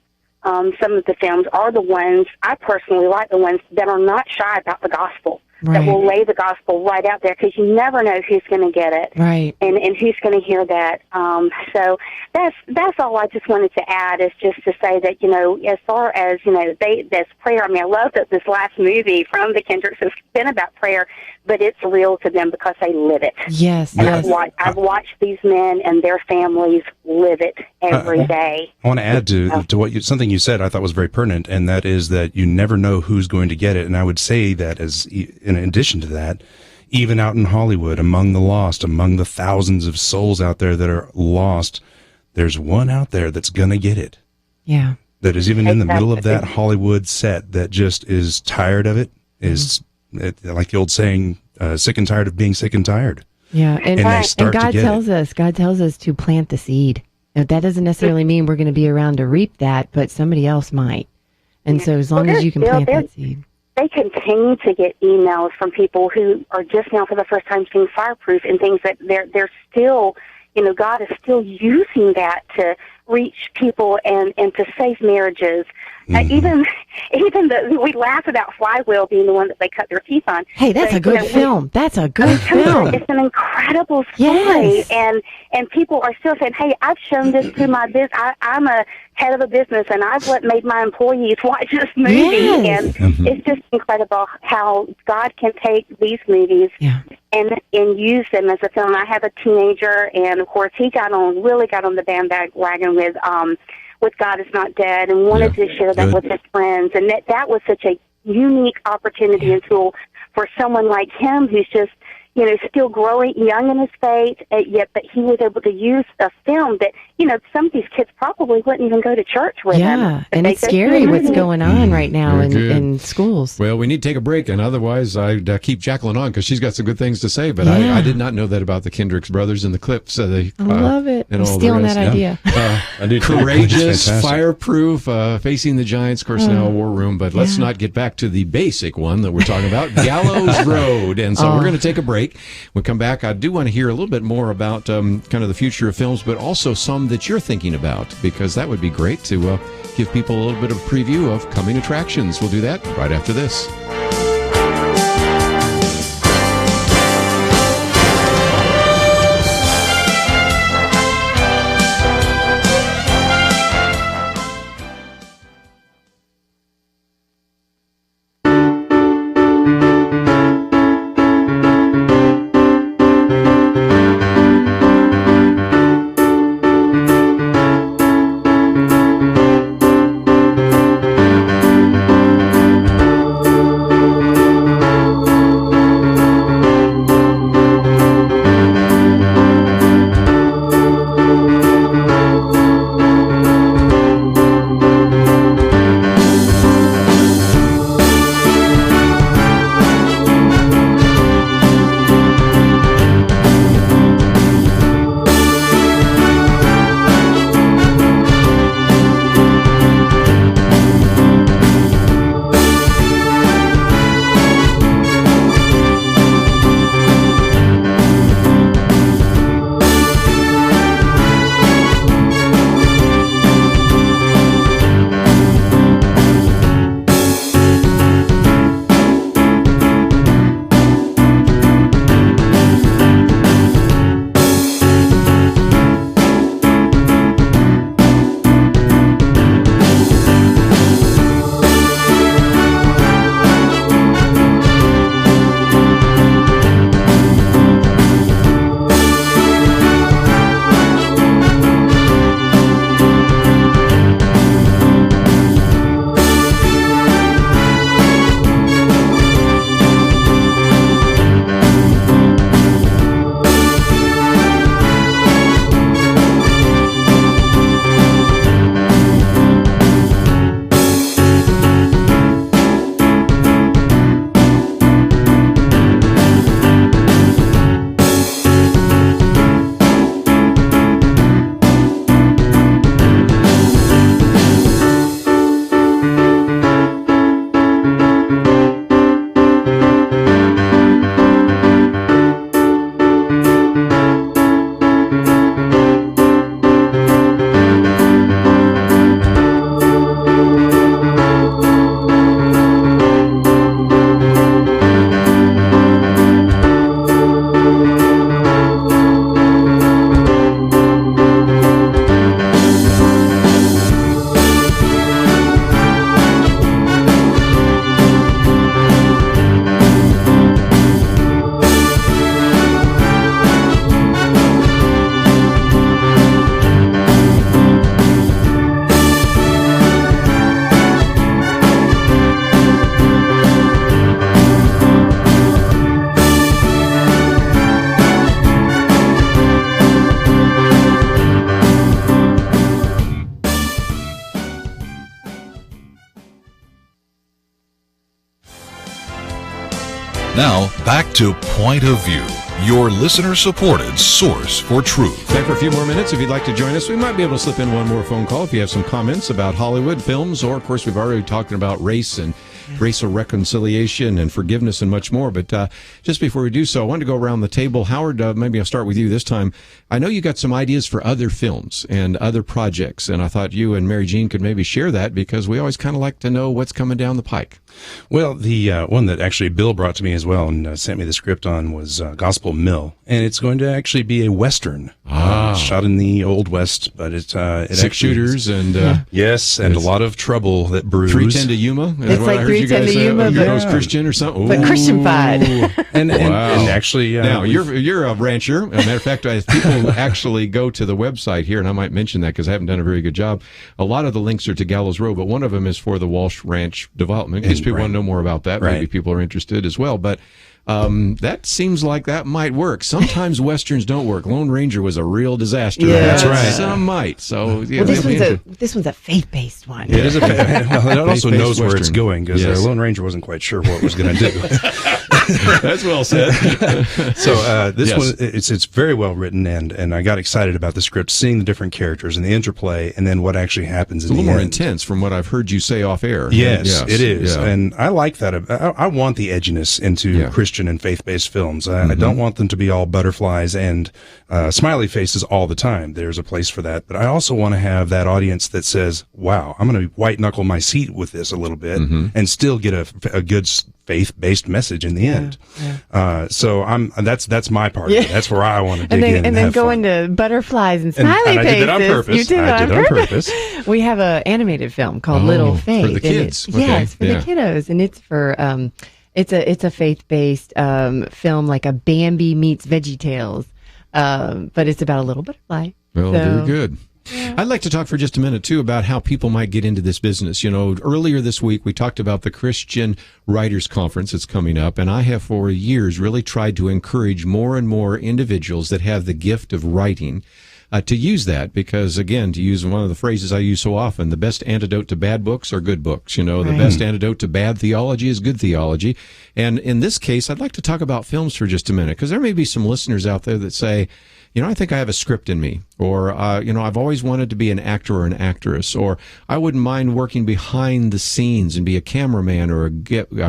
some of the films are the ones, I personally like the ones that are not shy about the gospel, that will lay the gospel right out there because you never know who's going to get it and who's going to hear that. So that's all I just wanted to add is just to say that, as far as, that's prayer. I love that this last movie from the Kendricks has been about prayer, but it's real to them because they live it. Yes. And I've watched these men and their families live it every day. I want to add to what something you said I thought was very pertinent, and that is that you never know who's going to get it. And I would say that as in addition to that, even out in Hollywood, among the lost, among the thousands of souls out there that are lost, there's one out there that's going to get it. Yeah. That is even in the middle of that Hollywood set that just is tired of it, is like the old saying, sick and tired of being sick and tired. Yeah. And God God tells us to plant the seed. Now, that doesn't necessarily mean we're going to be around to reap that, but somebody else might. And so as long as you can plant that seed. They continue to get emails from people who are just now for the first time seeing Fireproof and things that they're still, God is still using that to reach people and to save marriages. Even we laugh about Flywheel being the one that they cut their teeth on. Hey, that's a good film. That's a good film. It's an incredible story, and people are still saying, "Hey, I've shown this to my business. I'm a head of a business, and I've made my employees watch this movie." And it's just incredible how God can take these movies and use them as a film. I have a teenager, and of course, he really got on the bandwagon with God Is Not Dead, and wanted to share that with his friends. And that was such a unique opportunity and tool for someone like him who's just, still growing, young in his faith, but he was able to use a film that, some of these kids probably wouldn't even go to church with him. Yeah, and it's scary what's going on right now in schools. Well, we need to take a break, and otherwise I'd keep Jacqueline on because she's got some good things to say, but I did not know that about the Kendricks brothers and the clips. I love it. I'm stealing that idea. I do. Courageous, fireproof, facing the giants, of course, now a war room, but let's not get back to the basic one that we're talking about, Gallows Road. And so we're going to take a break. When we come back, I do want to hear a little bit more about kind of the future of films, but also some that you're thinking about, because that would be great to give people a little bit of a preview of coming attractions. We'll do that right after this. Now, back to Point of View, your listener-supported source for truth. Time for a few more minutes. If you'd like to join us, we might be able to slip in one more phone call if you have some comments about Hollywood films, or, of course, we've already talked about race and racial reconciliation and forgiveness and much more. But just before we do so, I wanted to go around the table. Howard, maybe I'll start with you this time. I know you got some ideas for other films and other projects, and I thought you and Mary Jean could maybe share that because we always kind of like to know what's coming down the pike. Well, the one that actually Bill brought to me as well and sent me the script on was Gospel Mill, and it's going to actually be a Western shot in the Old West, but it Six shooters and yes, and a lot of trouble that brews. 310 to Yuma. It's like 310 to Yuma, but Christian or something. But Christian-fied. and actually, now you're a rancher. As a matter of fact, if people actually go to the website here, and I might mention that because I haven't done a very good job. A lot of the links are to Gallows Road, but one of them is for the Walsh Ranch development. In case people want to know more about that, maybe people are interested as well. But that seems like that might work. Sometimes Westerns don't work. Lone Ranger was a real disaster. Yeah, that's right. Some might. So well, this one's a faith-based one. It is a it also knows where Western. it's going because Lone Ranger wasn't quite sure what it was going to do. That's well said. So this one, it's very well written, and I got excited about the script, seeing the different characters and the interplay, and then what actually happens. It's a little more intense from what I've heard you say off air. Yes, it is, and I like that. I want the edginess into Christian and faith-based films. I don't want them to be all butterflies and smiley faces all the time. There's a place for that, but I also want to have that audience that says, "Wow, I'm going to white knuckle my seat with this a little bit and still get a good faith-based message in the end." So that's my part. Of it. That's where I want to dig in and then go into butterflies and smiley faces. I did it on purpose. You did I did on purpose. We have an animated film called Little Faith for the kids. Yes, for the kiddos, and it's for it's a faith-based film, like a Bambi meets VeggieTales, but it's about a little butterfly. Well, very good. I'd like to talk for just a minute, too, about how people might get into this business. You know, earlier this week, we talked about the Christian Writers Conference that's coming up, and I have for years really tried to encourage more and more individuals that have the gift of writing to use that because, again, to use one of the phrases I use so often, the best antidote to bad books are good books. You know, the best antidote to bad theology is good theology. And in this case, I'd like to talk about films for just a minute because there may be some listeners out there that say, you know, I think I have a script in me, or, you know, I've always wanted to be an actor or an actress, or I wouldn't mind working behind the scenes and be a cameraman or a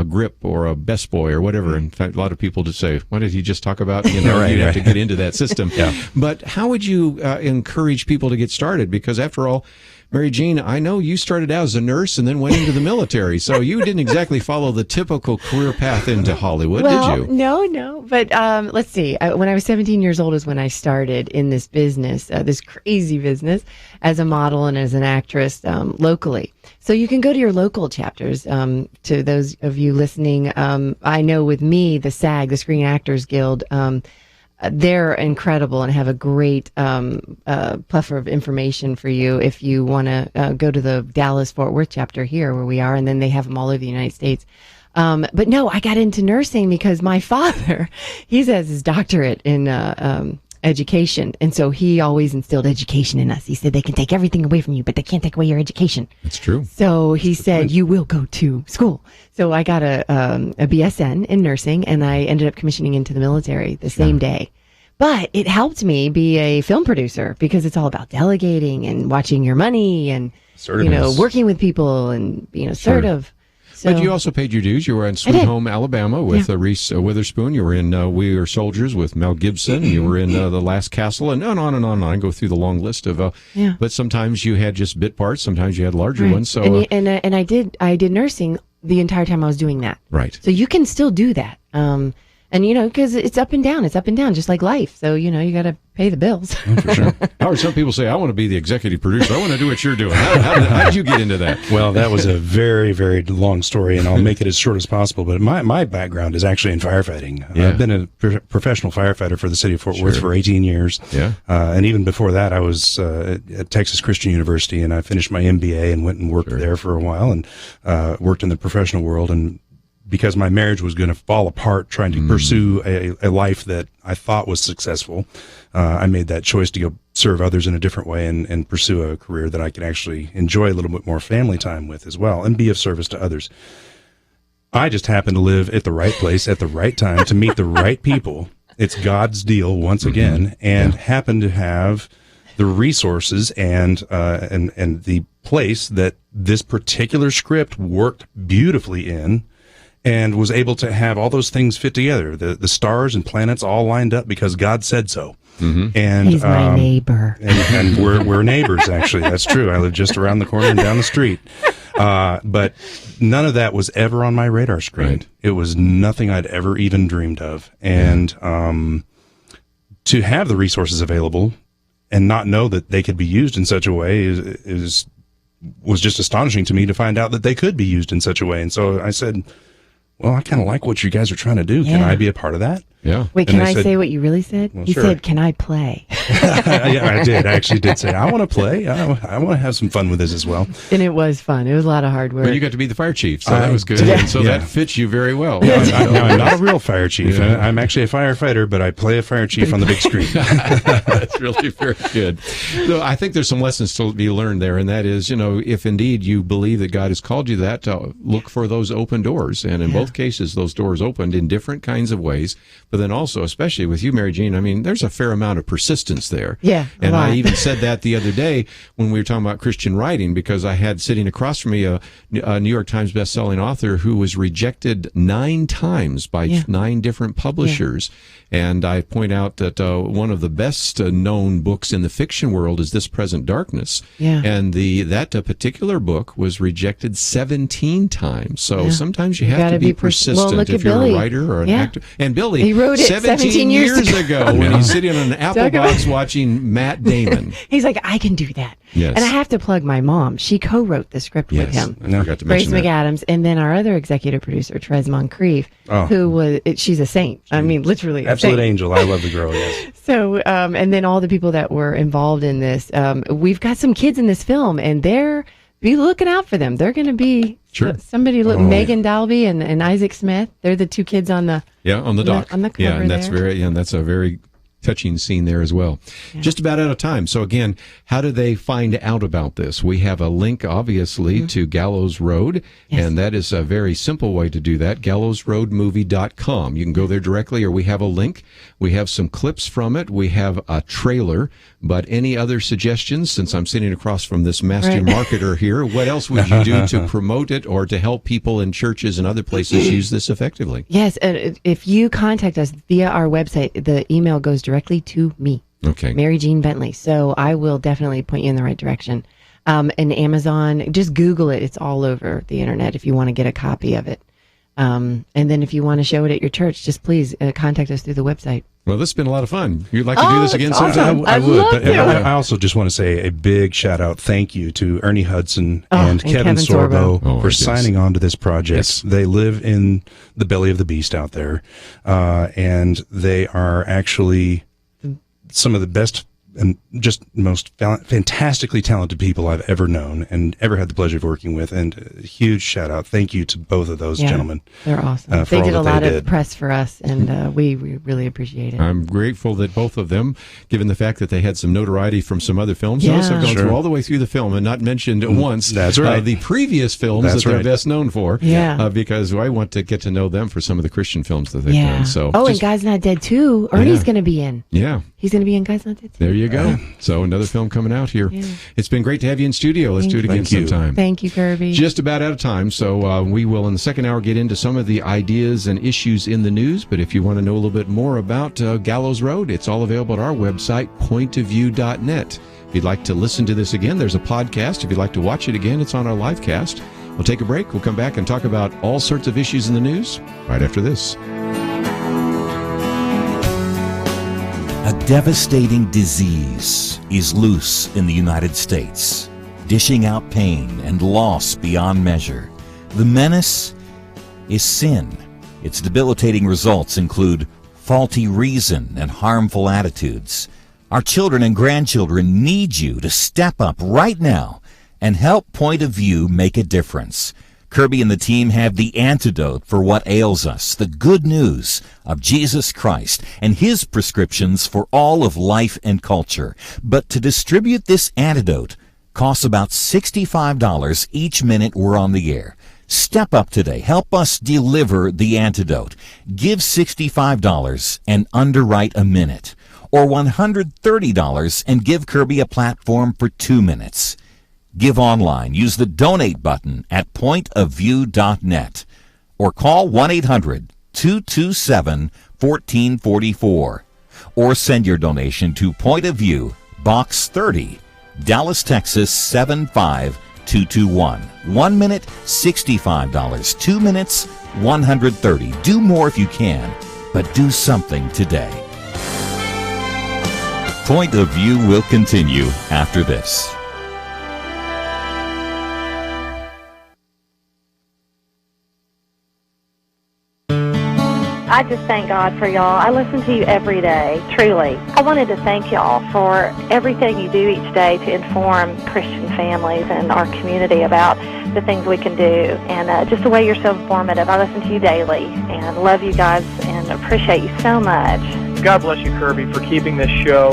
grip or a best boy or whatever. In fact, a lot of people just say, what did he just talk about? You know, you'd have to get into that system. But how would you encourage people to get started? Because after all, Mary Jean, I know you started out as a nurse and then went into the military, so you didn't exactly follow the typical career path into Hollywood, did you? No. But let's see. When I was 17 years old is when I started in this business, this crazy business, as a model and as an actress locally. So you can go to your local chapters. To those of you listening, I know with me, the SAG, the Screen Actors Guild, they're incredible and have a great plethora of information for you if you want to go to the Dallas-Fort Worth chapter here where we are, and then they have them all over the United States. But no, I got into nursing because my father, he has his doctorate in education, and so he always instilled education in us. He said they can take everything away from you, but they can't take away your education. That's true. So he said, you will go to school. So I got a BSN in nursing, and I ended up commissioning into the military the same day. But it helped me be a film producer because it's all about delegating and watching your money and, you know, working with people and being assertive. So, but you also paid your dues. You were in Sweet Home, Alabama with Reese Witherspoon. You were in We Are Soldiers with Mel Gibson. You were in The Last Castle, and on and on and on. I go through the long list of. But sometimes you had just bit parts. Sometimes you had larger ones. So and I did nursing the entire time I was doing that. Right. So you can still do that. And, you know, because it's up and down, just like life. So, you know, you got to pay the bills. For sure. Howard, some people say, I want to be the executive producer. I want to do what you're doing. How did you get into that? Well, that was a very, very long story, and I'll make it as short as possible. But my background is actually in firefighting. I've been a professional firefighter for the city of Fort Worth for 18 years. And even before that, I was at Texas Christian University, and I finished my MBA and went and worked there for a while and worked in the professional world. And because my marriage was going to fall apart trying to pursue a life that I thought was successful, I made that choice to go serve others in a different way and pursue a career that I could actually enjoy a little bit more family time with as well and be of service to others. I just happened to live at the right place at the right time to meet the right people. It's God's deal once again, and happened to have the resources and the place that this particular script worked beautifully in, and was able to have all those things fit together. The stars and planets all lined up because God said so. Mm-hmm. And he's my neighbor. And we're neighbors, actually. That's true. I live just around the corner and down the street. But none of that was ever on my radar screen. Right. It was nothing I'd ever even dreamed of. And to have the resources available and not know that they could be used in such a way was just astonishing to me, to find out that they could be used in such a way. And so I said, well, I kind of like what you guys are trying to do. Yeah. Can I be a part of that? Yeah. Wait, can I say what you really said? Well, he sure. said, can I play? Yeah, I did. I actually did say, I want to play. I want to have some fun with this as well. And it was fun. It was a lot of hard work. Well, you got to be the fire chief, so that was good. And so that fits you very well. I'm not a real fire chief. Yeah. I'm actually a firefighter, but I play a fire chief on the big screen. That's really very good. So I think there's some lessons to be learned there, and that is, if indeed you believe that God has called you that, look for those open doors. And in both cases, those doors opened in different kinds of ways, but then also, especially with you, Mary Jean, I mean, there's a fair amount of persistence there. Yeah. And I even said that the other day when we were talking about Christian writing, because I had sitting across from me a New York Times bestselling author who was rejected 9 times by 9 different publishers. Yeah. And I point out that one of the best known books in the fiction world is This Present Darkness. Yeah. And that particular book was rejected 17 times. So sometimes you have to be persistent if you're a writer or an actor. And Billy, he wrote it 17 years ago when he's sitting on an apple box watching Matt Damon. He's like, I can do that. Yes. And I have to plug my mom. She co-wrote the script with him. I forgot to Grace mention that. McAdams. And then our other executive producer, Trez Moncrief, she's a saint. I mean, literally a absolute saint. Angel. I love the girl, yes. So, and then all the people that were involved in this. We've got some kids in this film, and be looking out for them. They're going to be somebody. Look, Megan Dalby and Isaac Smith. They're the 2 kids on the dock on the cover. Yeah, and that's there. that's a very touching scene there as well. Yeah. Just about out of time. So again, how do they find out about this? We have a link, obviously, to Gallows Road, and that is a very simple way to do that, gallowsroadmovie.com. You can go there directly, or we have a link. We have some clips from it. We have a trailer, but any other suggestions, since I'm sitting across from this master marketer here, what else would you do to promote it or to help people in churches and other places use this effectively? Yes, if you contact us via our website, the email goes directly to me, Mary Jean Bentley. So I will definitely point you in the right direction. And Amazon, just Google it. It's all over the internet if you want to get a copy of it. And then if you want to show it at your church, just please contact us through the website. Well, this has been a lot of fun. You'd like to do this again sometime? Awesome. I would. But I also just want to say a big shout out, thank you to Ernie Hudson and Kevin Sorbo for signing on to this project. Yes. They live in the belly of the beast out there, and they are actually some of the best and just most fantastically talented people I've ever known and ever had the pleasure of working with. And a huge shout out. Thank you to both of those gentlemen. They're awesome. They did a lot of press for us, and we really appreciate it. I'm grateful that both of them, given the fact that they had some notoriety from some other films, have gone through all the way through the film and not mentioned once the previous films that they're best known for. Yeah. Because I want to get to know them for some of the Christian films that they've done. So and God's Not Dead 2. Ernie's going to be in. Yeah. He's going to be in God's Not Dead 2. There you go. So another film coming out here. Yeah. It's been great to have you in studio. Let's do it again sometime. Thank you, Kerby. Just about out of time, so we will in the second hour get into some of the ideas and issues in the news. But if you want to know a little bit more about Gallows Road, it's all available at our website, pointofview.net. If you'd like to listen to this again, there's a podcast. If you'd like to watch it again, it's on our Livecast. We'll take a break. We'll come back and talk about all sorts of issues in the news right after this. A devastating disease is loose in the United States, dishing out pain and loss beyond measure. The menace is sin. Its debilitating results include faulty reason and harmful attitudes. Our children and grandchildren need you to step up right now and help Point of View make a difference. Kerby and the team have the antidote for what ails us, the good news of Jesus Christ and his prescriptions for all of life and culture. But to distribute this antidote costs about $65 each minute we're on the air. Step up today. Help us deliver the antidote. Give $65 and underwrite a minute, or $130 and give Kerby a platform for 2 minutes. Give online. Use the donate button at pointofview.net or call 1-800-227-1444 or send your donation to Point of View, Box 30, Dallas, Texas 75221. 1 minute, $65. 2 minutes, $130. Do more if you can, but do something today. Point of View will continue after this. I just thank God for y'all. I listen to you every day, truly. I wanted to thank y'all for everything you do each day to inform Christian families and our community about the things we can do, and just the way you're so informative. I listen to you daily and love you guys and appreciate you so much. God bless you, Kerby, for keeping this show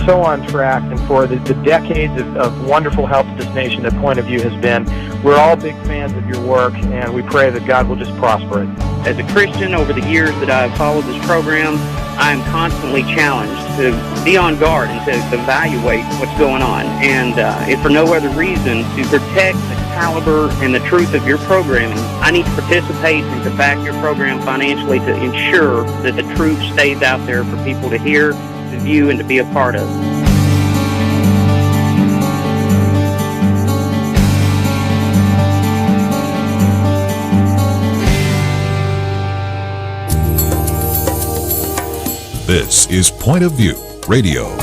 so on track and for the decades of wonderful help to this nation that Point of View has been. We're all big fans of your work, and we pray that God will just prosper it. As a Christian, over the years that I've followed this program, I am constantly challenged to be on guard and to evaluate what's going on. And if for no other reason, to protect the caliber and the truth of your programming, I need to participate and to back your program financially to ensure that the truth stays out there for people to hear, to view, and to be a part of. This is Point of View Radio.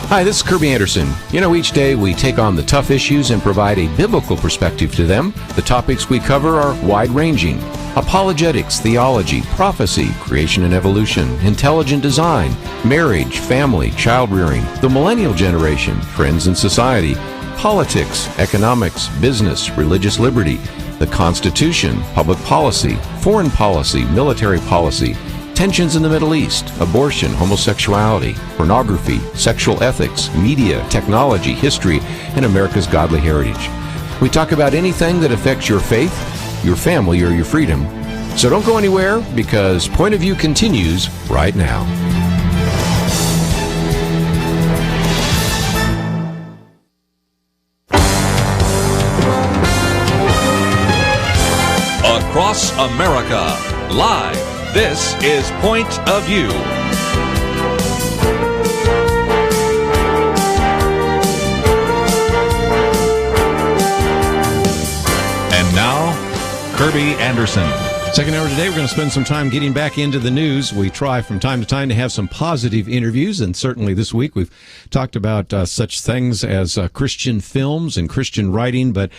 Hi, this is Kerby Anderson. You know, each day we take on the tough issues and provide a biblical perspective to them. The topics we cover are wide-ranging. Apologetics, theology, prophecy, creation and evolution, intelligent design, marriage, family, child-rearing, the millennial generation, trends in society, politics, economics, business, religious liberty, the Constitution, public policy, foreign policy, military policy, tensions in the Middle East, abortion, homosexuality, pornography, sexual ethics, media, technology, history, and America's godly heritage. We talk about anything that affects your faith, your family, or your freedom. So don't go anywhere, because Point of View continues right now. Across America, live. This is Point of View. And now, Kerby Anderson. Second hour today, we're going to spend some time getting back into the news. We try from time to time to have some positive interviews, and certainly this week we've talked about such things as Christian films and Christian writing, but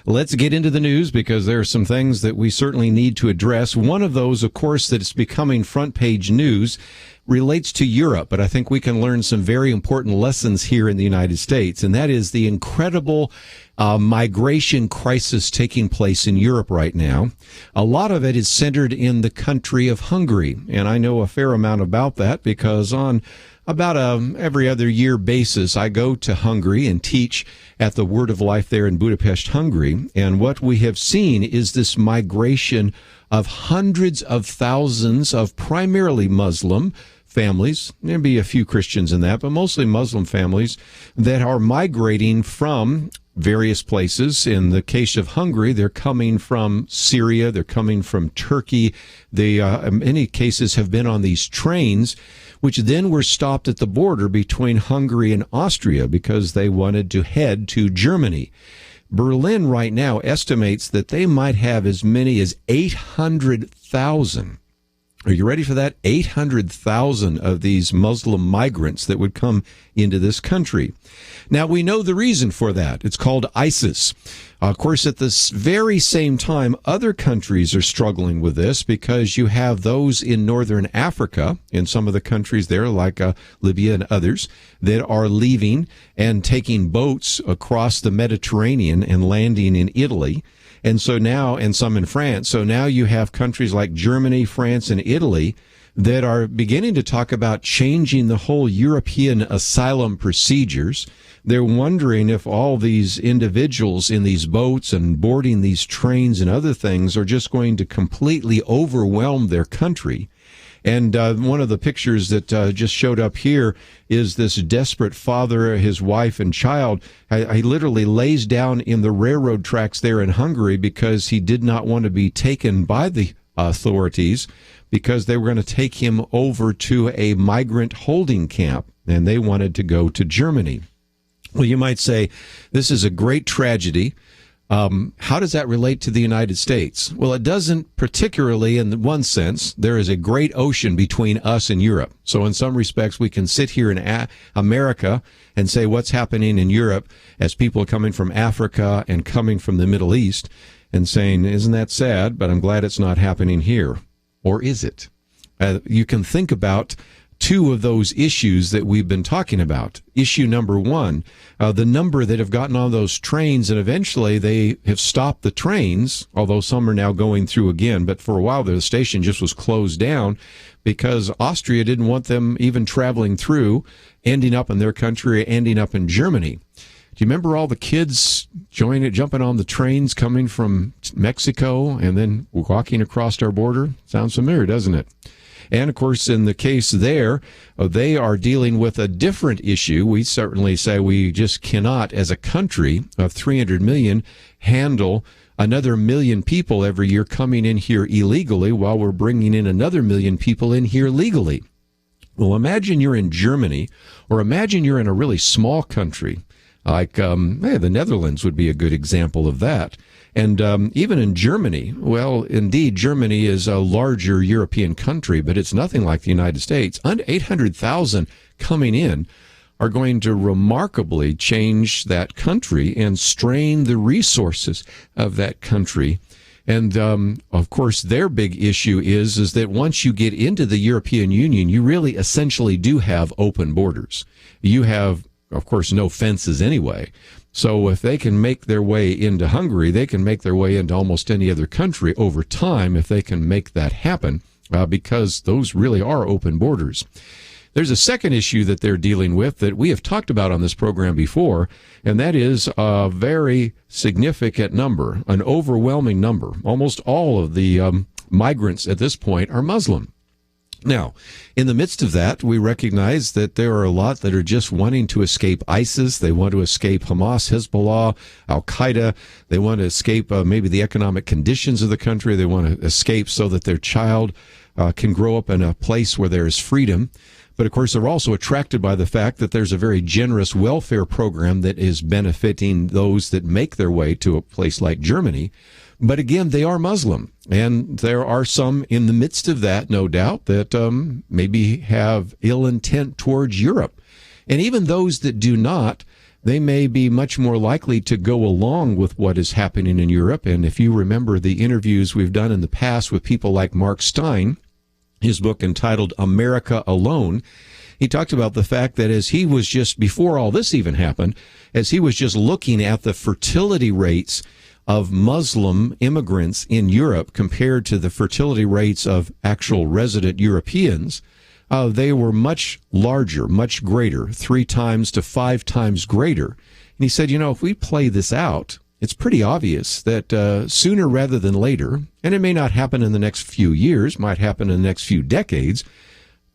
let's get into the news because there are some things that we certainly need to address. One of those, of course, that is becoming front page news relates to Europe, but I think we can learn some very important lessons here in the United States, and that is the incredible migration crisis taking place in Europe right now. A lot of it is centered in the country of Hungary, and I know a fair amount about that because on about every other year basis, I go to Hungary and teach at the Word of Life there in Budapest, Hungary, and what we have seen is this migration of hundreds of thousands of primarily Muslim families. There'll be a few Christians in that, but mostly Muslim families that are migrating from various places. In the case of Hungary, they're coming from Syria, they're coming from Turkey. They, in many cases, have been on these trains, which then were stopped at the border between Hungary and Austria because they wanted to head to Germany. Berlin right now estimates that they might have as many as 800,000. Are you ready for that? 800,000 of these Muslim migrants that would come into this country. Now, we know the reason for that. It's called ISIS. Of course, at this very same time, other countries are struggling with this because you have those in northern Africa, in some of the countries there, like Libya and others, that are leaving and taking boats across the Mediterranean and landing in Italy. And so now, and some in France, so now you have countries like Germany, France, and Italy that are beginning to talk about changing the whole European asylum procedures. They're wondering if all these individuals in these boats and boarding these trains and other things are just going to completely overwhelm their country. And one of the pictures that just showed up here is this desperate father, his wife and child. He literally lays down in the railroad tracks there in Hungary because he did not want to be taken by the authorities because they were going to take him over to a migrant holding camp, and they wanted to go to Germany. Well, you might say, this is a great tragedy. How does that relate to the United States? Well, it doesn't particularly in one sense. There is a great ocean between us and Europe. So in some respects, we can sit here in America and say what's happening in Europe as people coming from Africa and coming from the Middle East and saying, isn't that sad? But I'm glad it's not happening here. Or is it? You can think about two of those issues that we've been talking about. Issue number one, the number that have gotten on those trains, and eventually they have stopped the trains, although some are now going through again, but for a while the station just was closed down because Austria didn't want them even traveling through, ending up in their country, ending up in Germany. Do you remember all the kids jumping on the trains coming from Mexico and then walking across our border? Sounds familiar, doesn't it? And, of course, in the case there, they are dealing with a different issue. We certainly say we just cannot, as a country of 300 million, handle another million people every year coming in here illegally while we're bringing in another million people in here legally. Well, imagine you're in Germany, or imagine you're in a really small country, like the Netherlands would be a good example of that. And even in Germany, well, indeed, Germany is a larger European country, but it's nothing like the United States. 800,000 coming in are going to remarkably change that country and strain the resources of that country. And, of course, their big issue is that once you get into the European Union, you really essentially do have open borders. You have, of course, no fences anyway. So if they can make their way into Hungary, they can make their way into almost any other country over time if they can make that happen, because those really are open borders. There's a second issue that they're dealing with that we have talked about on this program before, and that is a very significant number, an overwhelming number. Almost all of the migrants at this point are Muslim. Now, in the midst of that, we recognize that there are a lot that are just wanting to escape ISIS. They want to escape Hamas, Hezbollah, Al-Qaeda. They want to escape maybe the economic conditions of the country. They want to escape so that their child can grow up in a place where there is freedom. But, of course, they're also attracted by the fact that there's a very generous welfare program that is benefiting those that make their way to a place like Germany. But, again, they are Muslim. And there are some in the midst of that, no doubt, that maybe have ill intent towards Europe. And even those that do not, they may be much more likely to go along with what is happening in Europe. And if you remember the interviews we've done in the past with people like Mark Stein, his book entitled America Alone, he talked about the fact that as he was just, before all this even happened, as he was just looking at the fertility rates of Muslim immigrants in Europe compared to the fertility rates of actual resident Europeans, they were much larger, much greater, 3 times to 5 times greater. And he said, if we play this out, it's pretty obvious that sooner rather than later, and it may not happen in the next few years, might happen in the next few decades,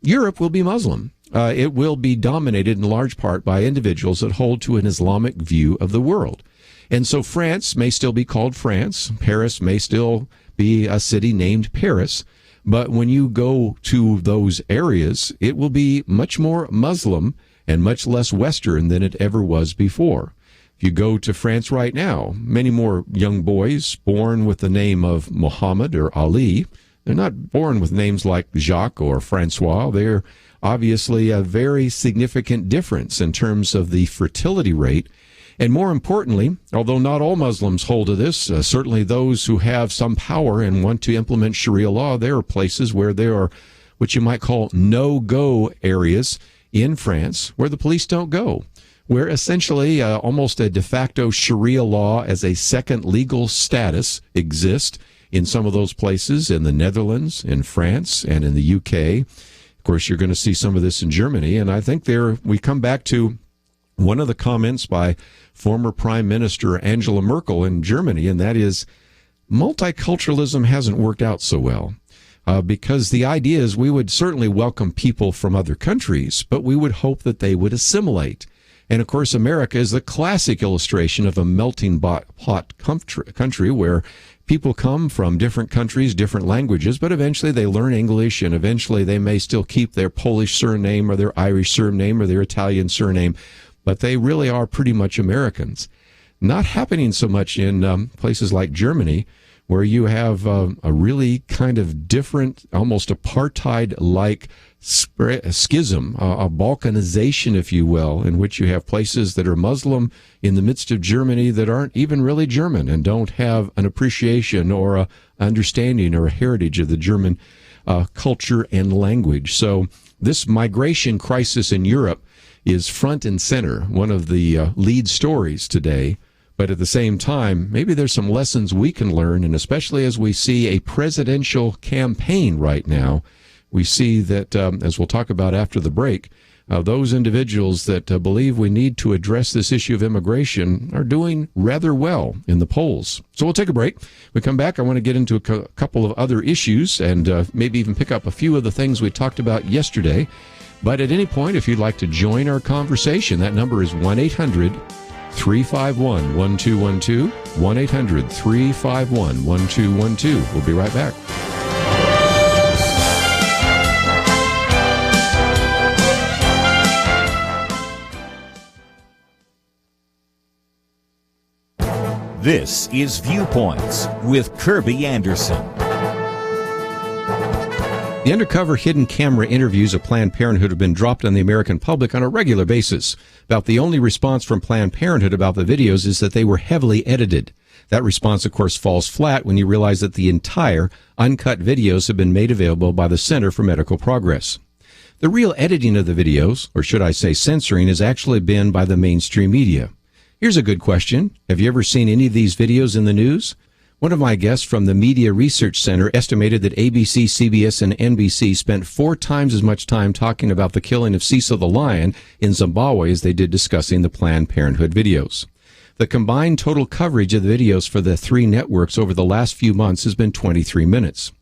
Europe will be Muslim. It will be dominated in large part by individuals that hold to an Islamic view of the world. And so France may still be called France. Paris may still be a city named Paris. But when you go to those areas, it will be much more Muslim and much less Western than it ever was before. If you go to France right now, many more young boys born with the name of Muhammad or Ali, they're not born with names like Jacques or Francois. They're obviously a very significant difference in terms of the fertility rate. And more importantly, although not all Muslims hold to this, certainly those who have some power and want to implement Sharia law, there are places where there are what you might call no-go areas in France where the police don't go, where essentially almost a de facto Sharia law as a second legal status exists in some of those places, in the Netherlands, in France, and in the UK. Of course, you're going to see some of this in Germany, and I think we come back to one of the comments by former Prime Minister Angela Merkel in Germany, and that is multiculturalism hasn't worked out so well. Because the idea is we would certainly welcome people from other countries, but we would hope that they would assimilate. And, of course, America is the classic illustration of a melting pot country where people come from different countries, different languages, but eventually they learn English, and eventually they may still keep their Polish surname or their Irish surname or their Italian surname, but they really are pretty much Americans. Not happening so much in places like Germany, where you have a really kind of different, almost apartheid-like schism, a balkanization, if you will, in which you have places that are Muslim in the midst of Germany that aren't even really German and don't have an appreciation or a understanding or a heritage of the German culture and language. So this migration crisis in Europe is front and center, one of the lead stories today. But at the same time, maybe there's some lessons we can learn, and especially as we see a presidential campaign right now, we see that, as we'll talk about after the break, those individuals that believe we need to address this issue of immigration are doing rather well in the polls. So we'll take a break. When we come back, I want to get into a couple of other issues and maybe even pick up a few of the things we talked about yesterday. But at any point, if you'd like to join our conversation, that number is 1-800-351-1212, 1-800-351-1212. We'll be right back. This is Viewpoints with Kerby Anderson. The undercover hidden camera interviews of Planned Parenthood have been dropped on the American public on a regular basis. About the only response from Planned Parenthood about the videos is that they were heavily edited. That response, of course, falls flat when you realize that the entire uncut videos have been made available by the Center for Medical Progress. The real editing of the videos, or should I say censoring, has actually been by the mainstream media. Here's a good question. Have you ever seen any of these videos in the news? One of my guests from the Media Research Center estimated that ABC, CBS, and NBC spent 4 times as much time talking about the killing of Cecil the Lion in Zimbabwe as they did discussing the Planned Parenthood videos. The combined total coverage of the videos for the 3 networks over the last few months has been 23 minutes.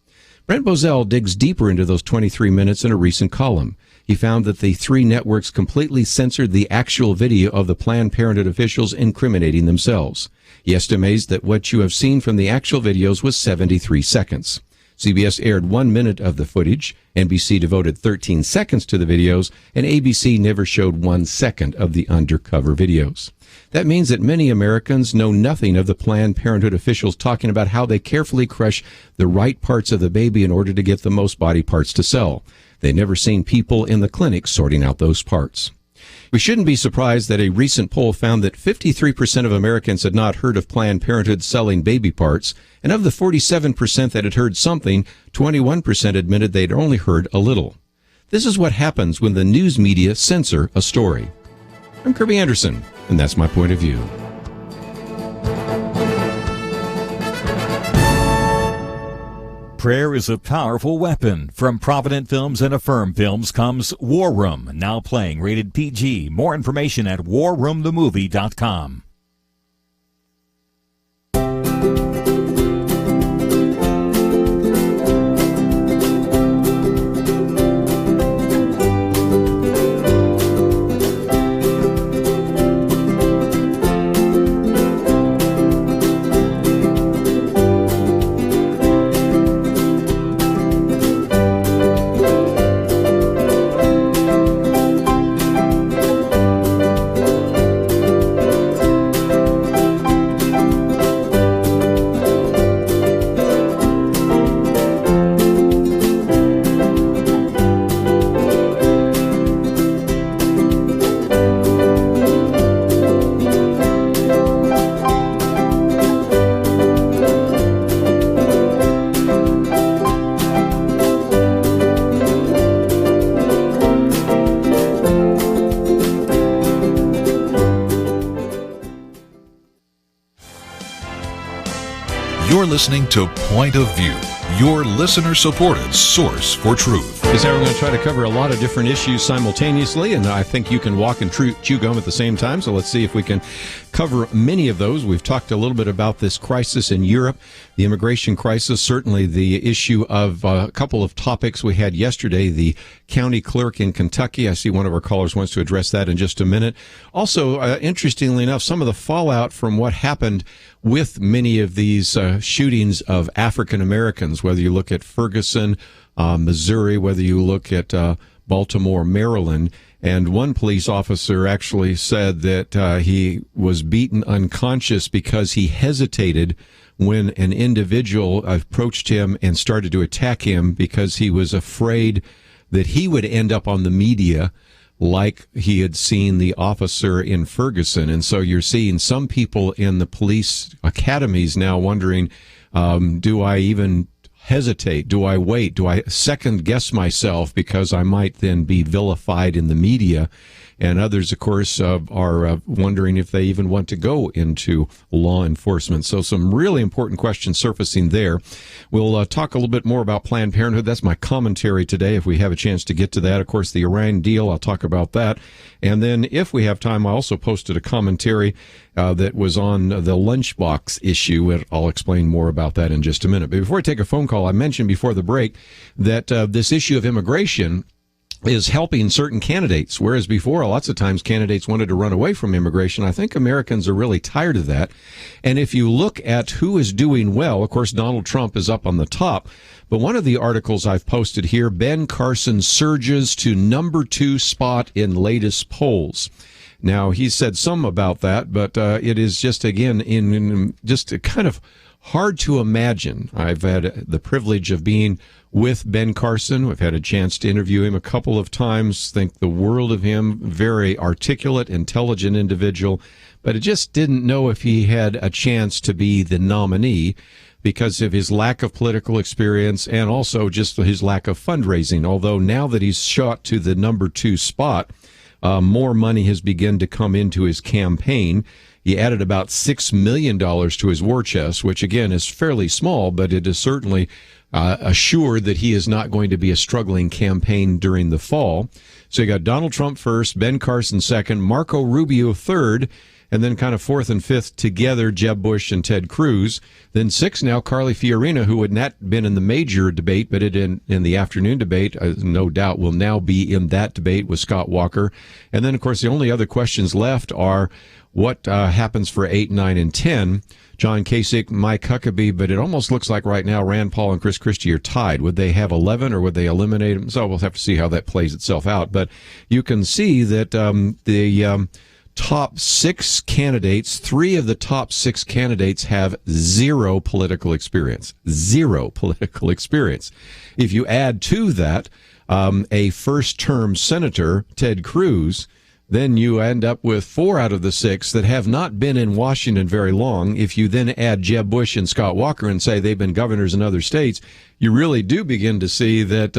Brent Bozell digs deeper into those 23 minutes in a recent column. He found that the 3 networks completely censored the actual video of the Planned Parenthood officials incriminating themselves. He estimates that what you have seen from the actual videos was 73 seconds. CBS aired 1 minute of the footage, NBC devoted 13 seconds to the videos, and ABC never showed 1 second of the undercover videos. That means that many Americans know nothing of the Planned Parenthood officials talking about how they carefully crush the right parts of the baby in order to get the most body parts to sell. They've never seen people in the clinic sorting out those parts. We shouldn't be surprised that a recent poll found that 53% of Americans had not heard of Planned Parenthood selling baby parts, and of the 47% that had heard something, 21% admitted they'd only heard a little. This is what happens when the news media censor a story. I'm Kerby Anderson, and that's my point of view. Prayer is a powerful weapon. From Provident Films and Affirm Films comes War Room, now playing rated PG. More information at warroomthemovie.com. You're listening to Point of View, your listener-supported source for truth. This hour, we're going to try to cover a lot of different issues simultaneously, and I think you can walk and chew gum at the same time, so let's see if we can cover many of those. We've talked a little bit about this crisis in Europe, the immigration crisis, certainly the issue of a couple of topics we had yesterday, the county clerk in Kentucky. I see one of our callers wants to address that in just a minute. Also, interestingly enough, some of the fallout from what happened with many of these shootings of African Americans, whether you look at Ferguson, Missouri, whether you look at Baltimore, Maryland. And one police officer actually said that he was beaten unconscious because he hesitated when an individual approached him and started to attack him because he was afraid that he would end up on the media like he had seen the officer in Ferguson. And so you're seeing some people in the police academies now wondering, do I even hesitate? Do I wait? Do I second guess myself because I might then be vilified in the media? And others, of course, are wondering if they even want to go into law enforcement. So some really important questions surfacing there. We'll talk a little bit more about Planned Parenthood. That's my commentary today, if we have a chance to get to that. Of course, the Iran deal, I'll talk about that. And then if we have time, I also posted a commentary that was on the lunchbox issue, and I'll explain more about that in just a minute. But before I take a phone call, I mentioned before the break that this issue of immigration is helping certain candidates, whereas before, lots of times candidates wanted to run away from immigration. I think Americans are really tired of that. And if you look at who is doing well, of course, Donald Trump is up on the top. But one of the articles I've posted here, Ben Carson surges to number 2 spot in latest polls. Now, he said some about that, but it is just, again, in just a kind of hard to imagine. I've had the privilege of being with Ben Carson. We've had a chance to interview him a couple of times, think the world of him, very articulate, intelligent individual, but I just didn't know if he had a chance to be the nominee because of his lack of political experience and also just his lack of fundraising. Although now that he's shot to the number 2 spot, more money has begun to come into his campaign. He added about $6 million to his war chest, which again is fairly small, but it is certainly assured that he is not going to be a struggling campaign during the fall. So you got Donald Trump first, Ben Carson second, Marco Rubio third, and then kind of fourth and fifth together, Jeb Bush and Ted Cruz. Then sixth now, Carly Fiorina, who had not been in the major debate, but in the afternoon debate, no doubt will now be in that debate with Scott Walker. And then, of course, the only other questions left are what happens for 8, 9, and 10. John Kasich, Mike Huckabee, but it almost looks like right now Rand Paul and Chris Christie are tied. Would they have 11 or would they eliminate them? So we'll have to see how that plays itself out. But you can see that the top 6 candidates, 3 of the top 6 candidates have zero political experience. Zero political experience. If you add to that a first-term senator, Ted Cruz, then you end up with 4 out of the 6 that have not been in Washington very long. If you then add Jeb Bush and Scott Walker and say they've been governors in other states, you really do begin to see that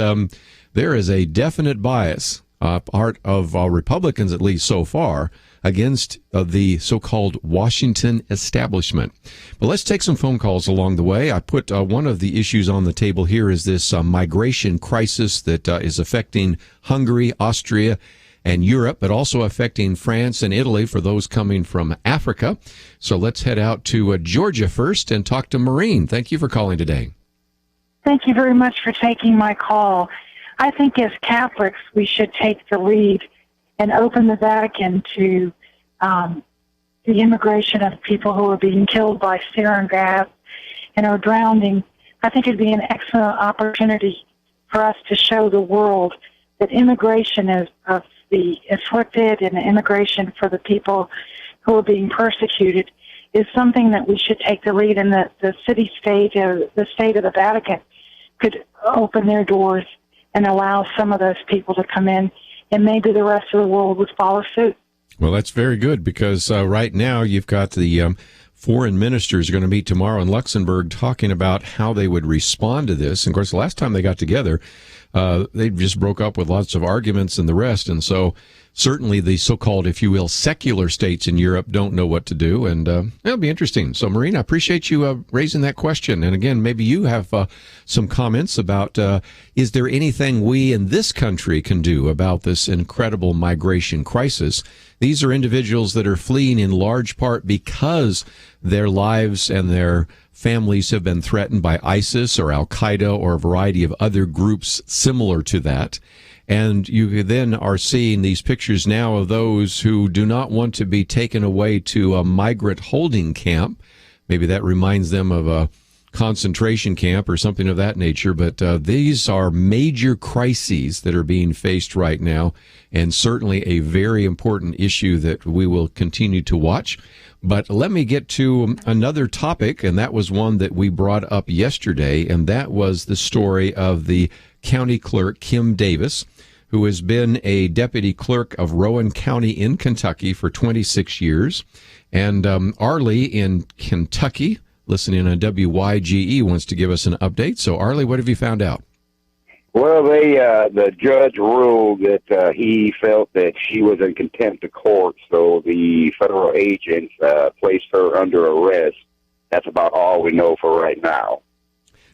there is a definite bias, part of Republicans at least so far, against the so-called Washington establishment. But let's take some phone calls along the way. I put one of the issues on the table here is this migration crisis that is affecting Hungary, Austria, and Europe, but also affecting France and Italy for those coming from Africa. So let's head out to Georgia first and talk to Maureen. Thank you for calling today. Thank you very much for taking my call. I think as Catholics, we should take the lead and open the Vatican to the immigration of people who are being killed by sarin gas and are drowning. I think it'd be an excellent opportunity for us to show the world that immigration is of the afflicted and the immigration for the people who are being persecuted is something that we should take the lead, and that the city-state or the state of the Vatican could open their doors and allow some of those people to come in, and maybe the rest of the world would follow suit. Well, that's very good because right now you've got the foreign ministers are going to meet tomorrow in Luxembourg talking about how they would respond to this. And of course, the last time they got together, they just broke up with lots of arguments and the rest. And so certainly the so-called, if you will, secular states in Europe don't know what to do. And it'll be interesting. So, Maureen, I appreciate you raising that question. And again, maybe you have some comments about is there anything we in this country can do about this incredible migration crisis? These are individuals that are fleeing in large part because their lives and their families have been threatened by ISIS or Al-Qaeda or a variety of other groups similar to that. And you then are seeing these pictures now of those who do not want to be taken away to a migrant holding camp. Maybe that reminds them of a concentration camp or something of that nature. But these are major crises that are being faced right now, and certainly a very important issue that we will continue to watch. But let me get to another topic, and that was one that we brought up yesterday, and that was the story of the county clerk, Kim Davis, who has been a deputy clerk of Rowan County in Kentucky for 26 years. And Arlie in Kentucky, listening on WYGE, wants to give us an update. So, Arlie, what have you found out? Well, the judge ruled that he felt that she was in contempt of court, so the federal agents placed her under arrest. That's about all we know for right now.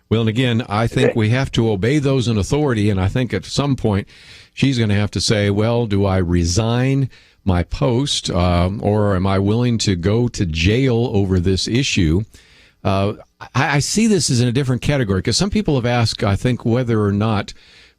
Well, and again, I think we have to obey those in authority, and I think at some point she's going to have to say, well, do I resign my post, or am I willing to go to jail over this issue? I see this as in a different category because some people have asked, I think, whether or not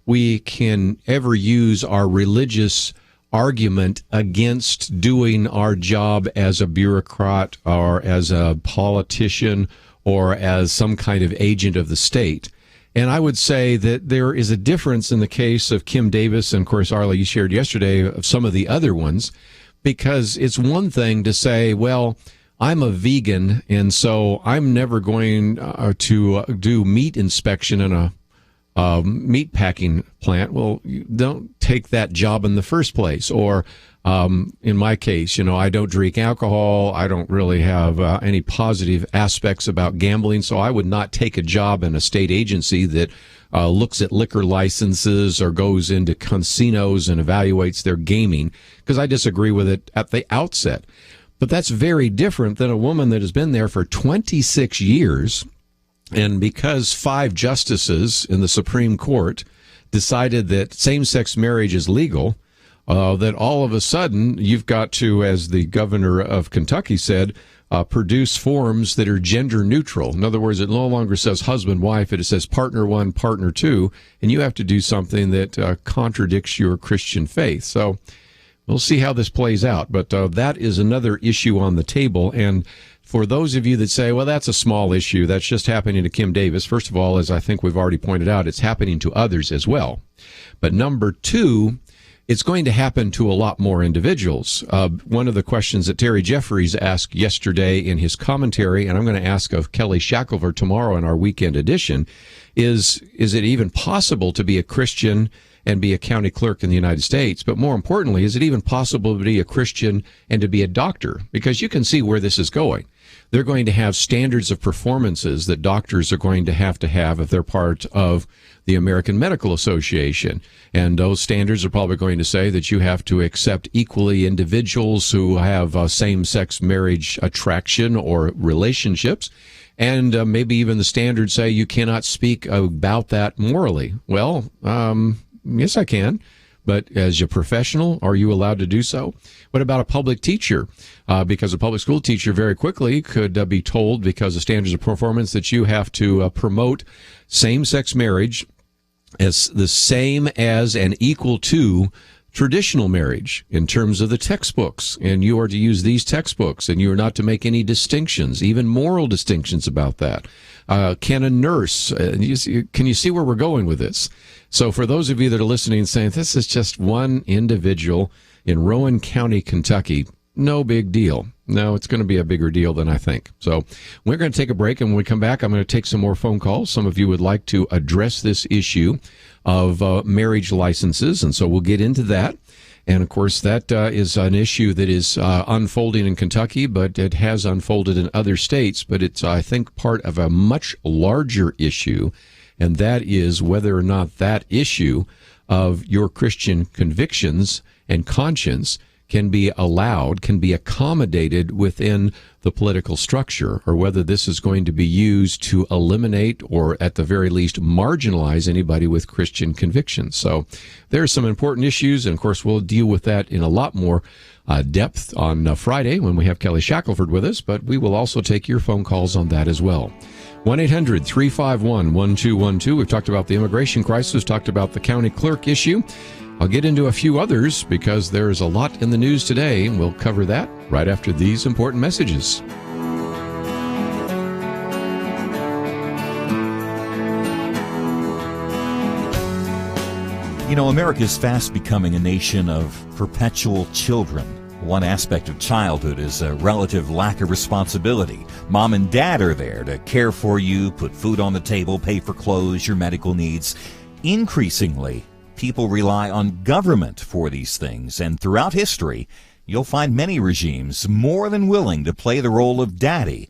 we can ever use our religious argument against doing our job as a bureaucrat or as a politician or as some kind of agent of the state. And I would say that there is a difference in the case of Kim Davis, and of course, Arlie, you shared yesterday of some of the other ones, because it's one thing to say, well, I'm a vegan, and so I'm never going to do meat inspection in a meat packing plant. Well, you don't take that job in the first place. Or in my case, I don't drink alcohol. I don't really have any positive aspects about gambling, so I would not take a job in a state agency that looks at liquor licenses or goes into casinos and evaluates their gaming, because I disagree with it at the outset. But that's very different than a woman that has been there for 26 years. And because 5 justices in the Supreme Court decided that same-sex marriage is legal, that all of a sudden you've got to, as the governor of Kentucky said, produce forms that are gender neutral. In other words, it no longer says husband, wife, it says partner 1, partner 2, and you have to do something that contradicts your Christian faith. So we'll see how this plays out, but that is another issue on the table. And for those of you that say, well, that's a small issue, that's just happening to Kim Davis, first of all, as I think we've already pointed out, it's happening to others as well. But number 2, it's going to happen to a lot more individuals. One of the questions that Terry Jeffries asked yesterday in his commentary, and I'm going to ask of Kelly Shackelford tomorrow in our weekend edition, is it even possible to be a Christian and be a county clerk in the United States? But more importantly, is it even possible to be a Christian and to be a doctor? Because you can see where this is going. They're going to have standards of performances that doctors are going to have if they're part of the American Medical Association. And those standards are probably going to say that you have to accept equally individuals who have same-sex marriage attraction or relationships. And maybe even the standards say you cannot speak about that morally. Well, yes, I can. But as a professional, are you allowed to do so? What about a public teacher? Because a public school teacher very quickly could be told, because of standards of performance, that you have to promote same-sex marriage as the same as and equal to traditional marriage in terms of the textbooks. And you are to use these textbooks, and you are not to make any distinctions, even moral distinctions about that. Can a nurse, can you see where we're going with this? So for those of you that are listening and saying, this is just one individual in Rowan County, Kentucky, no big deal. No, it's going to be a bigger deal than I think. So we're going to take a break, and when we come back, I'm going to take some more phone calls. Some of you would like to address this issue of marriage licenses, and so we'll get into that. And, of course, that is an issue that is unfolding in Kentucky, but it has unfolded in other states. But it's, I think, part of a much larger issue, and that is whether or not that issue of your Christian convictions and conscience can be allowed, can be accommodated within the political structure, or whether this is going to be used to eliminate or at the very least marginalize anybody with Christian convictions. So there are some important issues, and of course we'll deal with that in a lot more depth on Friday when we have Kelly Shackelford with us, but we will also take your phone calls on that as well. 1-800-351-1212. We've talked about the immigration crisis, talked about the county clerk issue. I'll get into a few others because there's a lot in the news today, and we'll cover that right after these important messages. You know, America's fast becoming a nation of perpetual children. One aspect of childhood is a relative lack of responsibility. Mom and dad are there to care for you, put food on the table, pay for clothes, your medical needs. Increasingly, people rely on government for these things, and throughout history, you'll find many regimes more than willing to play the role of daddy.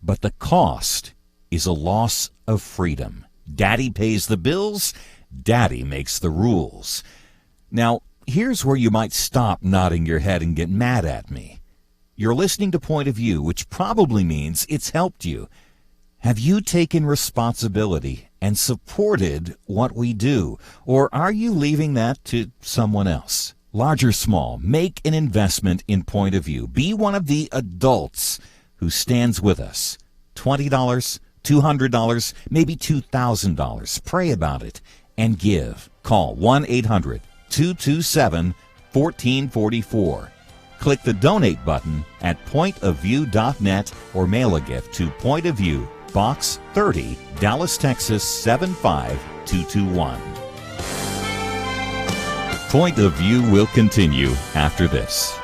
But the cost is a loss of freedom. Daddy pays the bills, daddy makes the rules. Now, here's where you might stop nodding your head and get mad at me. You're listening to Point of View, which probably means it's helped you. Have you taken responsibility and supported what we do? Or are you leaving that to someone else? Large or small, make an investment in Point of View. Be one of the adults who stands with us. $20, $200, maybe $2,000. Pray about it and give. Call 1-800-227-1444. Click the donate button at pointofview.net or mail a gift to Point of View, Box 30, Dallas, Texas 75221. Point of View will continue after this.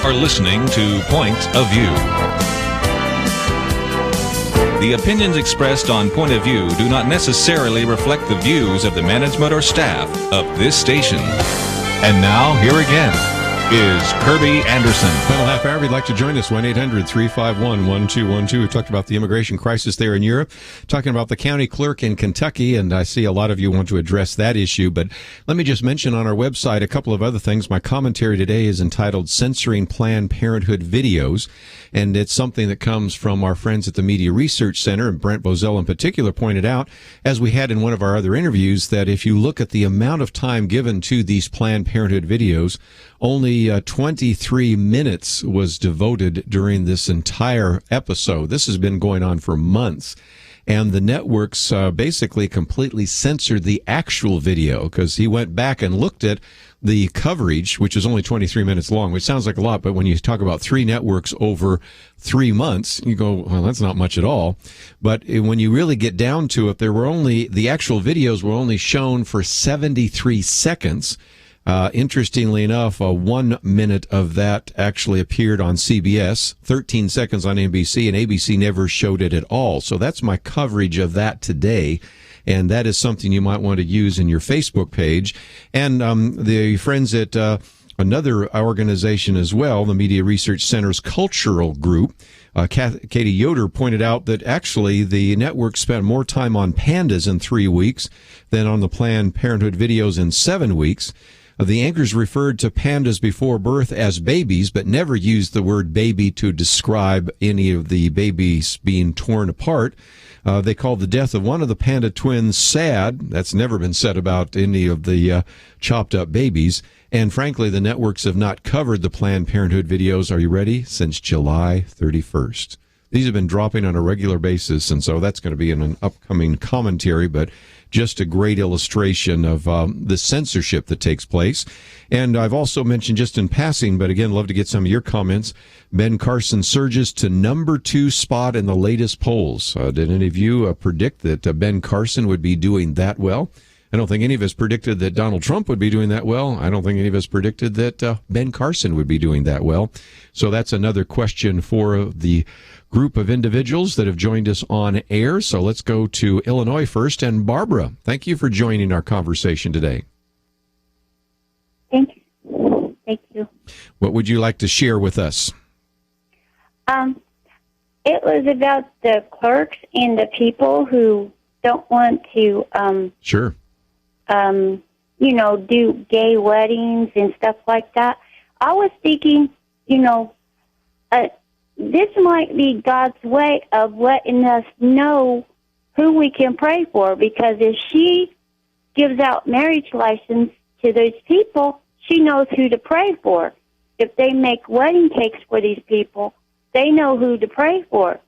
are listening to Point of View. The opinions expressed on Point of View do not necessarily reflect the views of the management or staff of this station. And now, here again is Kerby Anderson. Final half hour, if you'd like to join us, 1-800-351-1212. We've talked about the immigration crisis there in Europe, talking about the county clerk in Kentucky, and I see a lot of you want to address that issue. But let me just mention on our website a couple of other things. My commentary today is entitled Censoring Planned Parenthood Videos, and it's something that comes from our friends at the Media Research Center, and Brent Bozell in particular pointed out, as we had in one of our other interviews, that if you look at the amount of time given to these Planned Parenthood videos, only 23 minutes was devoted during this entire episode. This has been going on for months. And the networks basically completely censored the actual video, because he went back and looked at the coverage, which is only 23 minutes long, which sounds like a lot, but when you talk about 3 networks over 3 months, you go, well, that's not much at all. But when you really get down to it, the actual videos were only shown for 73 seconds. Interestingly enough, 1 minute of that actually appeared on CBS, 13 seconds on NBC, and ABC never showed it at all. So that's my coverage of that today. And that is something you might want to use in your Facebook page. And the friends at another organization as well, the Media Research Center's cultural group, Katie Yoder pointed out that actually the network spent more time on pandas in 3 weeks than on the Planned Parenthood videos in 7 weeks. The anchors referred to pandas before birth as babies, but never used the word baby to describe any of the babies being torn apart. They called the death of one of the panda twins sad. That's never been said about any of the chopped up babies. And frankly, the networks have not covered the Planned Parenthood videos, are you ready, since July 31st. These have been dropping on a regular basis, and so that's going to be in an upcoming commentary, but just a great illustration of the censorship that takes place. And I've also mentioned just in passing, but again, love to get some of your comments, Ben Carson surges to number 2 spot in the latest polls. Did any of you predict that Ben Carson would be doing that well? I don't think any of us predicted that Donald Trump would be doing that well. I don't think any of us predicted that Ben Carson would be doing that well. So that's another question for the group of individuals that have joined us on air. So let's go to Illinois first. And Barbara, thank you for joining our conversation today. Thank you. Thank you. What would you like to share with us? It was about the clerks and the people who don't want to Sure. Do gay weddings and stuff like that. I was thinking, this might be God's way of letting us know who we can pray for, because if she gives out marriage license to those people, she knows who to pray for. If they make wedding cakes for these people, they know who to pray for.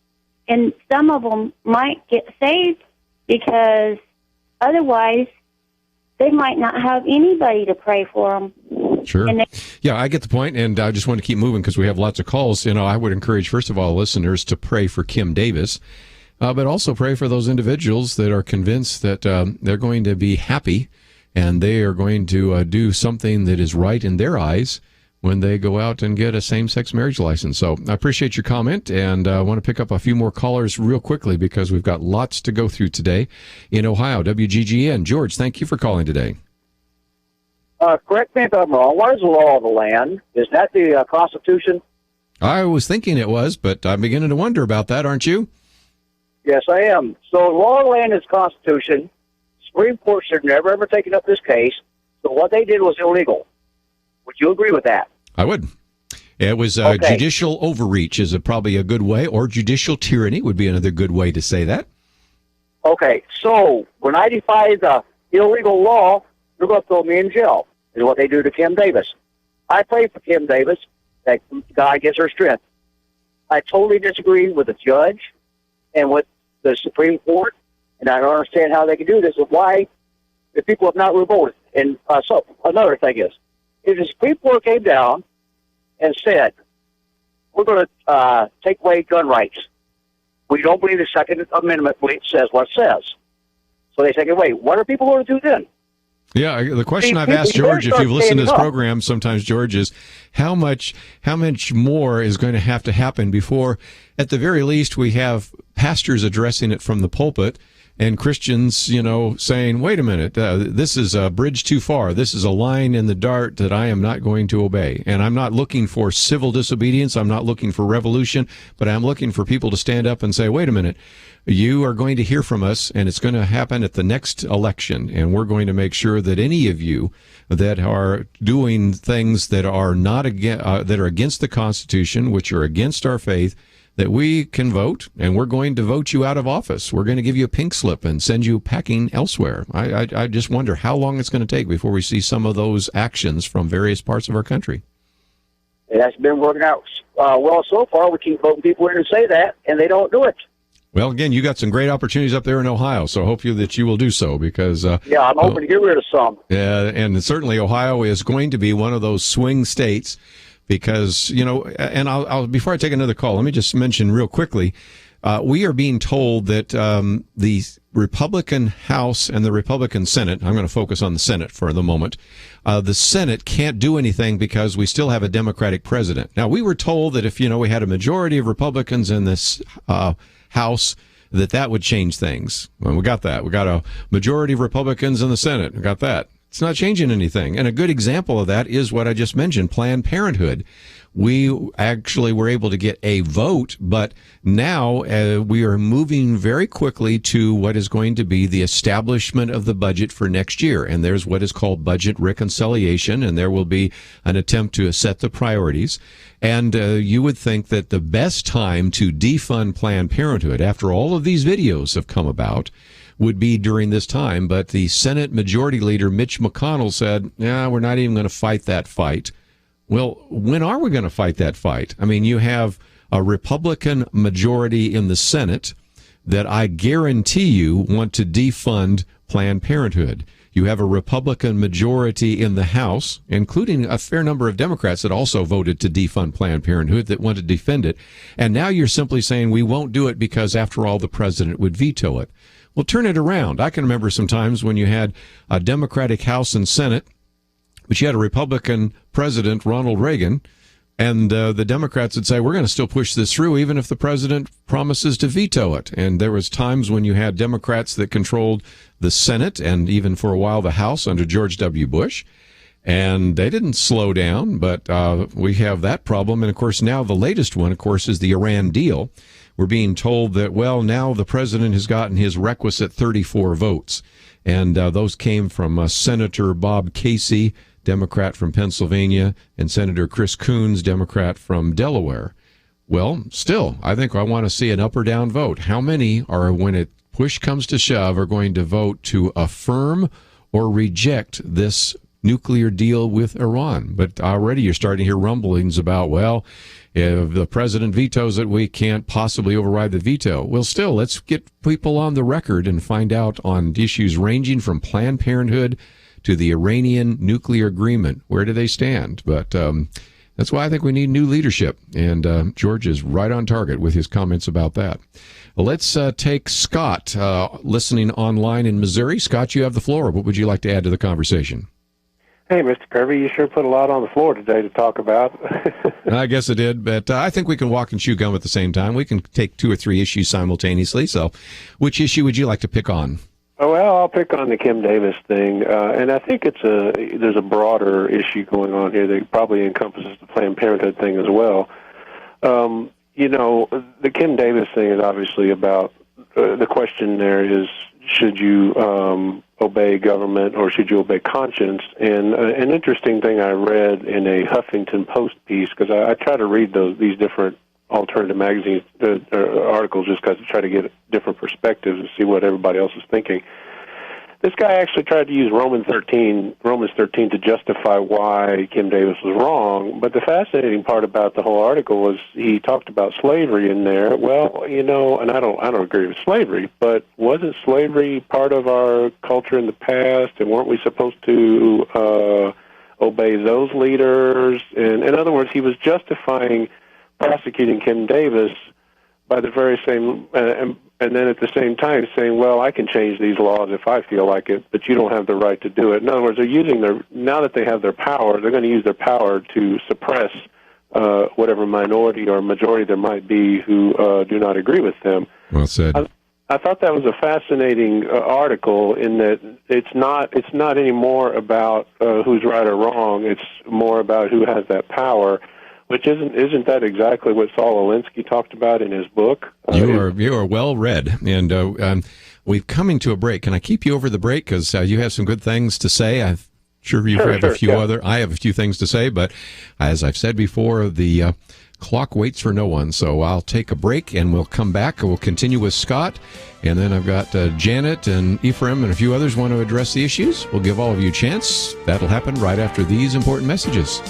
And some of them might get saved, because otherwise they might not have anybody to pray for them. Sure. Yeah, I get the point, and I just want to keep moving because we have lots of calls. I would encourage, first of all, listeners to pray for Kim Davis, but also pray for those individuals that are convinced that they're going to be happy and they are going to do something that is right in their eyes when they go out and get a same-sex marriage license. So I appreciate your comment, and I want to pick up a few more callers real quickly because we've got lots to go through today in Ohio. WGGN. George, thank you for calling today. Correct me if I'm wrong. What is the law of the land? Is that the Constitution? I was thinking it was, but I'm beginning to wonder about that, aren't you? Yes, I am. So the law of the land is Constitution. Supreme Court should never, ever taken up this case. So what they did was illegal. Would you agree with that? I would. It was judicial overreach is probably a good way, or judicial tyranny would be another good way to say that. Okay, so when I defy the illegal law, they're going to throw me in jail, is what they do to Kim Davis. I pray for Kim Davis, that God gives her strength. I totally disagree with the judge and with the Supreme Court, and I don't understand how they can do this, and why the people have not revolted. And so another thing is, if the Supreme Court came down and said, we're going to take away gun rights, we don't believe the Second Amendment says what it says. So they take it away. What are people going to do then? Yeah, the question I've asked George, if you've listened to this program sometimes, George, is how much more is going to have to happen before, at the very least, we have pastors addressing it from the pulpit and Christians, saying, wait a minute, this is a bridge too far. This is a line in the dart that I am not going to obey. And I'm not looking for civil disobedience. I'm not looking for revolution, but I'm looking for people to stand up and say, wait a minute, you are going to hear from us, and it's going to happen at the next election. And we're going to make sure that any of you that are doing things that are not that are against the Constitution, which are against our faith, that we can vote, and we're going to vote you out of office. We're going to give you a pink slip and send you packing elsewhere. I just wonder how long it's going to take before we see some of those actions from various parts of our country. It has been working out well so far. We keep voting people in to say that, and they don't do it. Well, again, you got some great opportunities up there in Ohio, so I hope that you will do so because... yeah, I'm hoping to get rid of some. Yeah, and certainly Ohio is going to be one of those swing states because, and I'll before I take another call, let me just mention real quickly, we are being told that the Republican House and the Republican Senate, I'm going to focus on the Senate for the moment, the Senate can't do anything because we still have a Democratic president. Now, we were told that if, we had a majority of Republicans in this House, that would change things. Well, we got that. We got a majority of Republicans in the Senate. We got that. It's not changing anything. And a good example of that is what I just mentioned, Planned Parenthood. We actually were able to get a vote, but now we are moving very quickly to what is going to be the establishment of the budget for next year. And there's what is called budget reconciliation, and there will be an attempt to set the priorities. And you would think that the best time to defund Planned Parenthood, after all of these videos have come about, would be during this time. But the Senate Majority Leader, Mitch McConnell, said, we're not even going to fight that fight. Well, when are we going to fight that fight? I mean, you have a Republican majority in the Senate that I guarantee you want to defund Planned Parenthood. You have a Republican majority in the House, including a fair number of Democrats that also voted to defund Planned Parenthood that want to defend it. And now you're simply saying we won't do it because, after all, the president would veto it. Well, turn it around. I can remember some times when you had a Democratic House and Senate, but you had a Republican president, Ronald Reagan, and the Democrats would say, we're going to still push this through even if the president promises to veto it. And there was times when you had Democrats that controlled the Senate and even for a while the House under George W. Bush. And they didn't slow down, but we have that problem. And, of course, now the latest one, of course, is the Iran deal. We're being told that, well, now the president has gotten his requisite 34 votes. And those came from Senator Bob Casey, Democrat from Pennsylvania, and Senator Chris Coons, Democrat from Delaware. Well, still, I think I want to see an up or down vote. How many are, when it push comes to shove, are going to vote to affirm or reject this nuclear deal with Iran? But already you're starting to hear rumblings about, well, if the president vetoes it, we can't possibly override the veto. Well, still, let's get people on the record and find out on issues ranging from Planned Parenthood to the Iranian nuclear agreement. Where do they stand? But that's why I think we need new leadership. And George is right on target with his comments about that. Well, let's take Scott listening online in Missouri. Scott, you have the floor. What would you like to add to the conversation? Hey, Mr. Kerby, you sure put a lot on the floor today to talk about. I guess it did, but I think we can walk and chew gum at the same time. We can take 2 or 3 issues simultaneously. So which issue would you like to pick on? Oh, well, I'll pick on the Kim Davis thing, and I think there's a broader issue going on here that probably encompasses the Planned Parenthood thing as well. The Kim Davis thing is obviously about the question there is, should you obey government or should you obey conscience? And an interesting thing I read in a Huffington Post piece, because I try to read these different alternative magazines articles just because to try to get different perspectives and see what everybody else is thinking. This guy actually tried to use Romans 13 to justify why Kim Davis was wrong. But the fascinating part about the whole article was he talked about slavery in there. Well, and I don't agree with slavery, but wasn't slavery part of our culture in the past? And weren't we supposed to obey those leaders? And in other words, he was justifying prosecuting Kim Davis by the very same and then at the same time saying, well, I can change these laws if I feel like it, but you don't have the right to do it. In other words, they're using now that they have their power, they're going to use their power to suppress whatever minority or majority there might be who do not agree with them. Well said. I thought that was a fascinating article in that it's not anymore about who's right or wrong. It's more about who has that power, which isn't that exactly what Saul Alinsky talked about in his book? You are well read, and we've coming to a break. Can I keep you over the break because you have some good things to say? I'm sure you have a few I have a few things to say, but as I've said before, the clock waits for no one, so I'll take a break and we'll come back. We'll continue with Scott, and then I've got Janet and Ephraim and a few others want to address the issues. We'll give all of you a chance. That'll happen right after these important messages.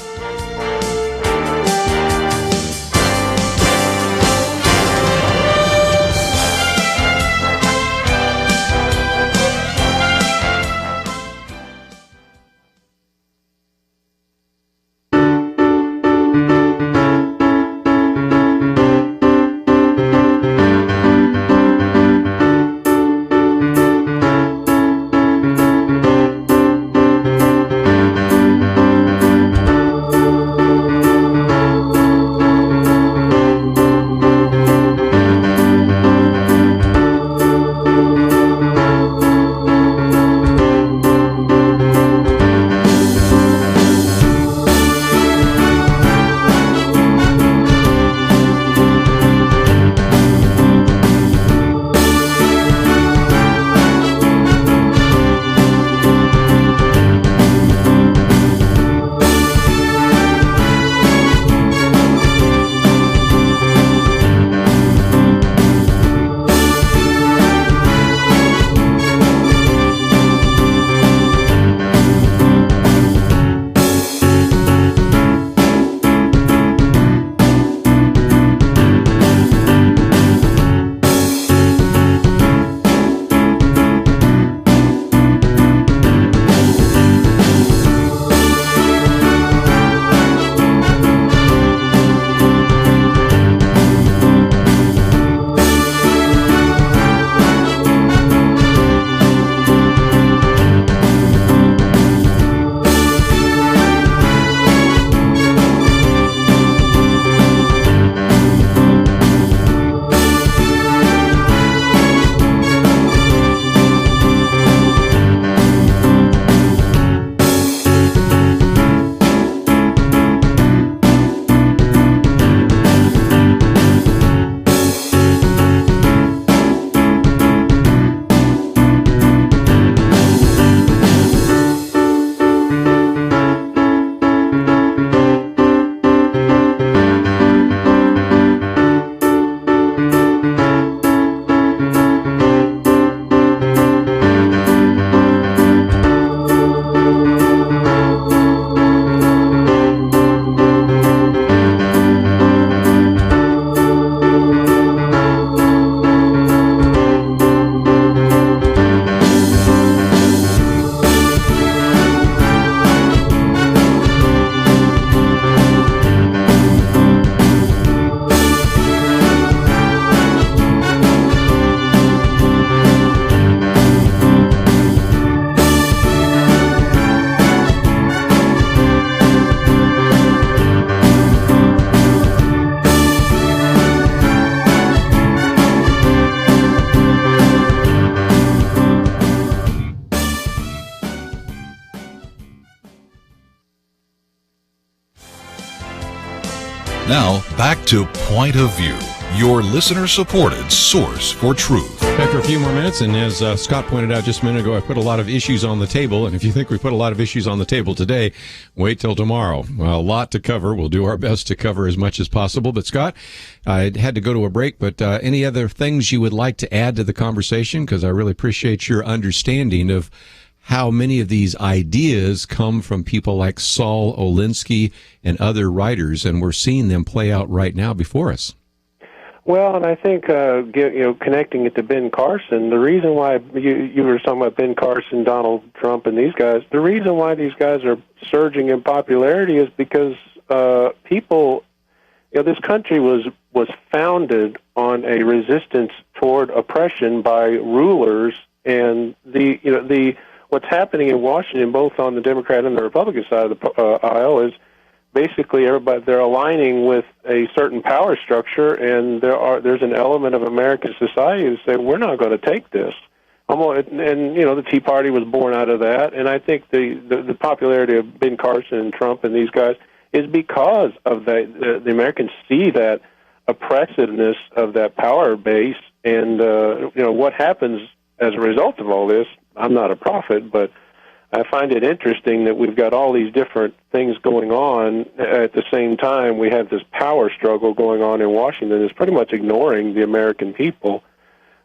Now, back to Point of View, your listener-supported source for truth. After a few more minutes, and as Scott pointed out just a minute ago, I put a lot of issues on the table, and if you think we put a lot of issues on the table today, wait till tomorrow. Well, a lot to cover. We'll do our best to cover as much as possible. But Scott, I had to go to a break, but any other things you would like to add to the conversation? Because I really appreciate your understanding of how many of these ideas come from people like Saul Alinsky and other writers, and we're seeing them play out right now before us. Well, and I think connecting it to Ben Carson, the reason why you were talking about Ben Carson, Donald Trump, and these guys, the reason why these guys are surging in popularity is because people this country was founded on a resistance toward oppression by rulers, and what's happening in Washington, both on the Democrat and the Republican side of the aisle, is basically they're aligning with a certain power structure, and there's an element of American society that say we're not going to take this. And the Tea Party was born out of that, and I think the popularity of Ben Carson and Trump and these guys is because of the Americans see that oppressiveness of that power base, and what happens as a result of all this. I'm not a prophet, but I find it interesting that we've got all these different things going on at the same time. We have this power struggle going on in Washington that's pretty much ignoring the American people.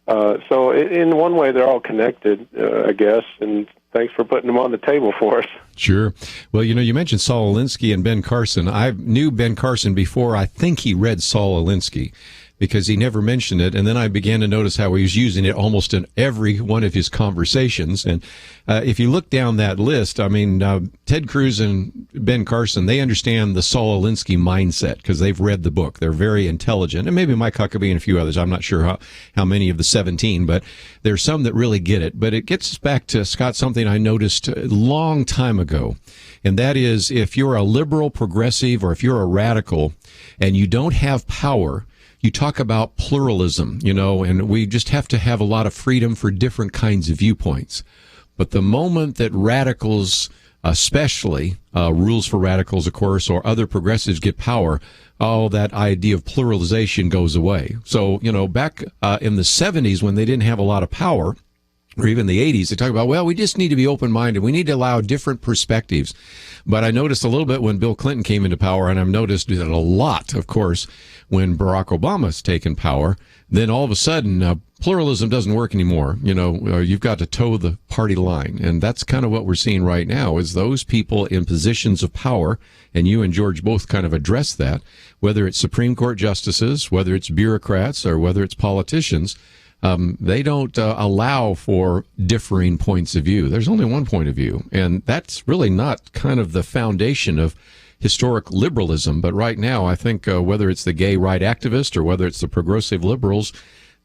So in one way, they're all connected, I guess, and thanks for putting them on the table for us. Sure. Well, you mentioned Saul Alinsky and Ben Carson. I knew Ben Carson before I think he read Saul Alinsky, because he never mentioned it. And then I began to notice how he was using it almost in every one of his conversations. And if you look down that list, I mean, Ted Cruz and Ben Carson, they understand the Saul Alinsky mindset because they've read the book. They're very intelligent. And maybe Mike Huckabee and a few others. I'm not sure how many of the 17, but there's some that really get it. But it gets us back to, Scott, something I noticed a long time ago. And that is, if you're a liberal, progressive, or if you're a radical and you don't have power, you talk about pluralism, and we just have to have a lot of freedom for different kinds of viewpoints. But the moment that radicals, especially rules for radicals, of course, or other progressives get power, that idea of pluralization goes away. So, back in the 70s when they didn't have a lot of power, or even the 80s, they talk about, well, we just need to be open-minded. We need to allow different perspectives. But I noticed a little bit when Bill Clinton came into power, and I've noticed that a lot, of course, when Barack Obama's taken power, then all of a sudden, pluralism doesn't work anymore. You've got to toe the party line. And that's kind of what we're seeing right now, is those people in positions of power, and you and George both kind of address that, whether it's Supreme Court justices, whether it's bureaucrats, or whether it's politicians, they don't allow for differing points of view. There's only one point of view, and that's really not kind of the foundation of historic liberalism. But right now, I think whether it's the gay right activist or whether it's the progressive liberals,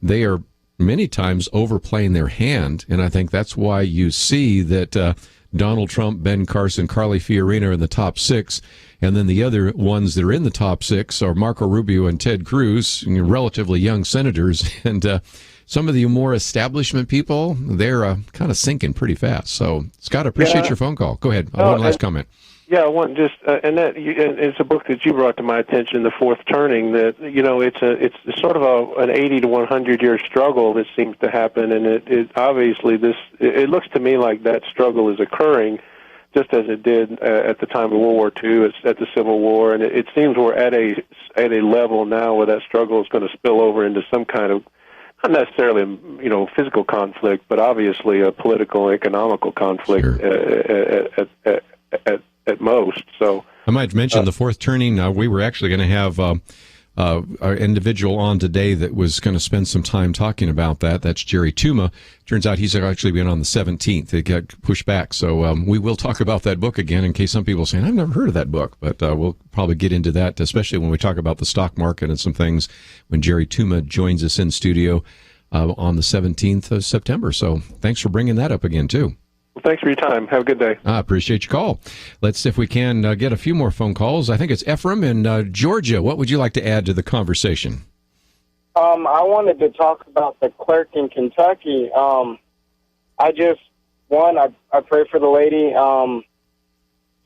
they are many times overplaying their hand, and I think that's why you see that Donald Trump, Ben Carson, Carly Fiorina are in the top 6, and then the other ones that are in the top 6 are Marco Rubio and Ted Cruz, relatively young senators, and some of the more establishment people, they're kind of sinking pretty fast. So, Scott, I appreciate your phone call. Go ahead. One last comment. Yeah, it's a book that you brought to my attention, The Fourth Turning. That it's sort of an 80 to 100 year struggle that seems to happen, and it obviously it looks to me like that struggle is occurring, just as it did at the time of World War II, at the Civil War, and it seems we're at a level now where that struggle is going to spill over into some kind of, not necessarily physical conflict, but obviously a political, economical conflict. Sure. At most. So I might mention The Fourth Turning. We were actually going to have our individual on today that was going to spend some time talking about that. That's Jerry Tuma. Turns out he's actually been on the 17th. It got pushed back. So we will talk about that book again, in case some people are saying, I've never heard of that book. But we'll probably get into that, especially when we talk about the stock market and some things, when Jerry Tuma joins us in studio on the 17th of September. So thanks for bringing that up again, too. Well, thanks for your time. Have a good day. I appreciate your call. Let's see if we can get a few more phone calls. I think it's Ephraim in Georgia. What would you like to add to the conversation? I wanted to talk about the clerk in Kentucky. I pray for the lady. To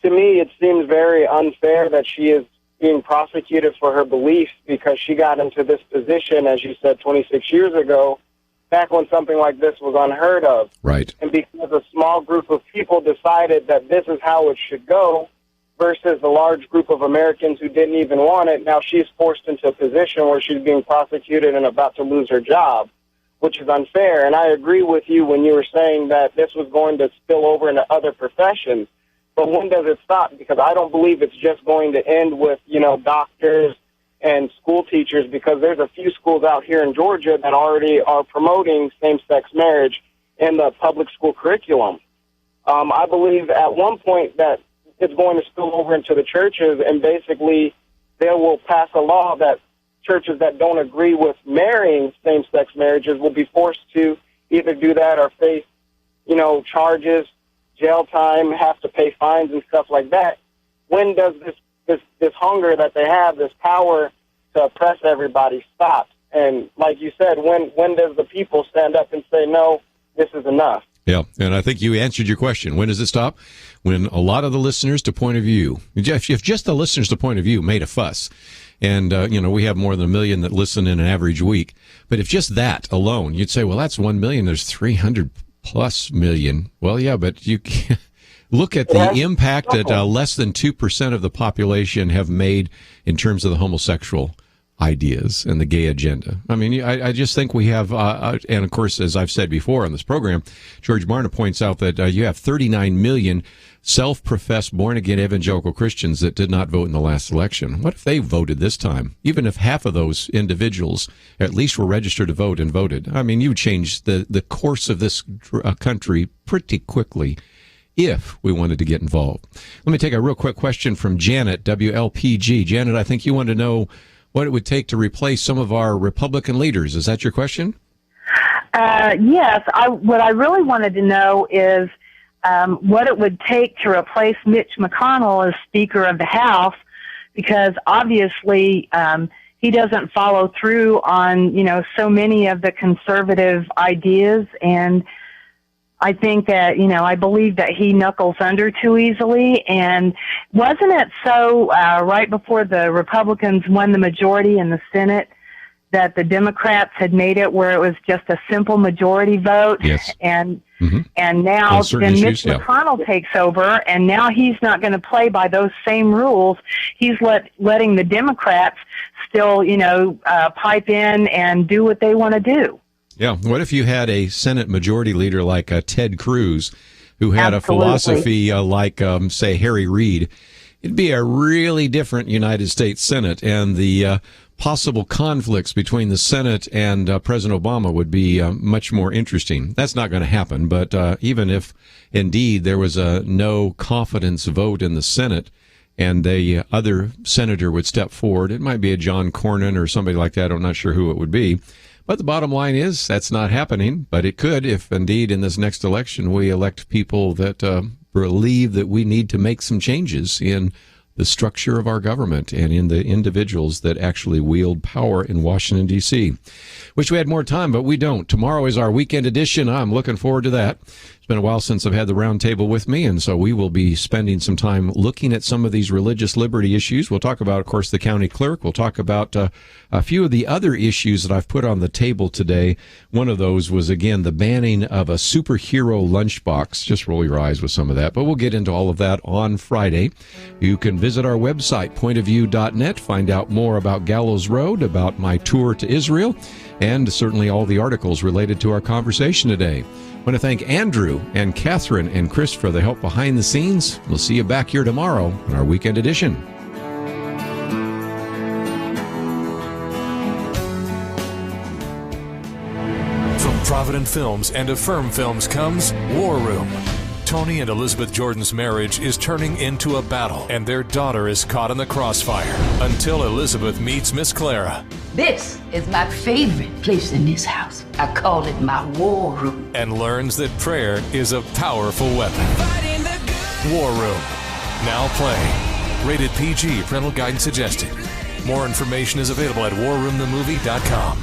me, it seems very unfair that she is being prosecuted for her beliefs because she got into this position, as you said, 26 years ago, back when something like this was unheard of. Right. And because a small group of people decided that this is how it should go versus a large group of Americans who didn't even want it, now she's forced into a position where she's being prosecuted and about to lose her job, which is unfair. And I agree with you when you were saying that this was going to spill over into other professions. But when does it stop? Because I don't believe it's just going to end with, doctors and school teachers, because there's a few schools out here in Georgia that already are promoting same-sex marriage in the public school curriculum. I believe at one point that it's going to spill over into the churches, and basically they will pass a law that churches that don't agree with marrying same-sex marriages will be forced to either do that or face, charges, jail time, have to pay fines and stuff like that. When does this hunger that they have, this power to oppress everybody, stop? And like you said, when does the people stand up and say, no, this is enough? Yeah, and I think you answered your question. When does it stop? When a lot of the listeners to Point of View, if just the listeners to Point of View made a fuss, and, we have more than 1 million that listen in an average week, but if just that alone, you'd say, well, that's 1 million, there's 300 plus million. Well, yeah, but you can't. Look at the impact that less than 2% of the population have made in terms of the homosexual ideas and the gay agenda. I mean, I just think we have, and of course, as I've said before on this program, George Barna points out that you have 39 million self-professed born-again evangelical Christians that did not vote in the last election. What if they voted this time? Even if half of those individuals at least were registered to vote and voted. I mean, you change the course of this country pretty quickly if we wanted to get involved. Let me take a real quick question from Janet, WLPG. Janet, I think you want to know what it would take to replace some of our Republican leaders. Is that your question? Yes. What I really wanted to know is what it would take to replace Mitch McConnell as Speaker of the House, because obviously he doesn't follow through on, so many of the conservative ideas, and I think that, I believe that he knuckles under too easily. And wasn't it so right before the Republicans won the majority in the Senate that the Democrats had made it where it was just a simple majority vote? Yes. And now then Mitch McConnell takes over, and now he's not going to play by those same rules. He's letting the Democrats still, pipe in and do what they want to do. Yeah. What if you had a Senate majority leader like Ted Cruz, who had a philosophy like, say, Harry Reid? It'd be a really different United States Senate, and the possible conflicts between the Senate and President Obama would be much more interesting. That's not going to happen, but even if indeed there was a no confidence vote in the Senate and the other senator would step forward, it might be a John Cornyn or somebody like that. I'm not sure who it would be. But the bottom line is that's not happening, but it could if indeed in this next election we elect people that believe that we need to make some changes in the structure of our government and in the individuals that actually wield power in Washington, D.C. Wish we had more time, but we don't. Tomorrow is our weekend edition. I'm looking forward to that. It's been a while since I've had the round table with me, and so we will be spending some time looking at some of these religious liberty issues. We'll talk about, of course, the county clerk. We'll talk about a few of the other issues that I've put on the table today. One of those was, again, the banning of a superhero lunchbox. Just roll your eyes with some of that, but we'll get into all of that on Friday. You can visit our website, pointofview.net, find out more about Gallows Road, about my tour to Israel, and certainly all the articles related to our conversation today. I want to thank Andrew and Catherine and Chris for the help behind the scenes. We'll see you back here tomorrow in our weekend edition. From Provident Films and Affirm Films comes War Room. Tony and Elizabeth Jordan's marriage is turning into a battle, and their daughter is caught in the crossfire until Elizabeth meets Miss Clara. This is my favorite place in this house. I call it my war room. And learns that prayer is a powerful weapon. War Room. Now playing. Rated PG. Parental guidance suggested. More information is available at warroomthemovie.com.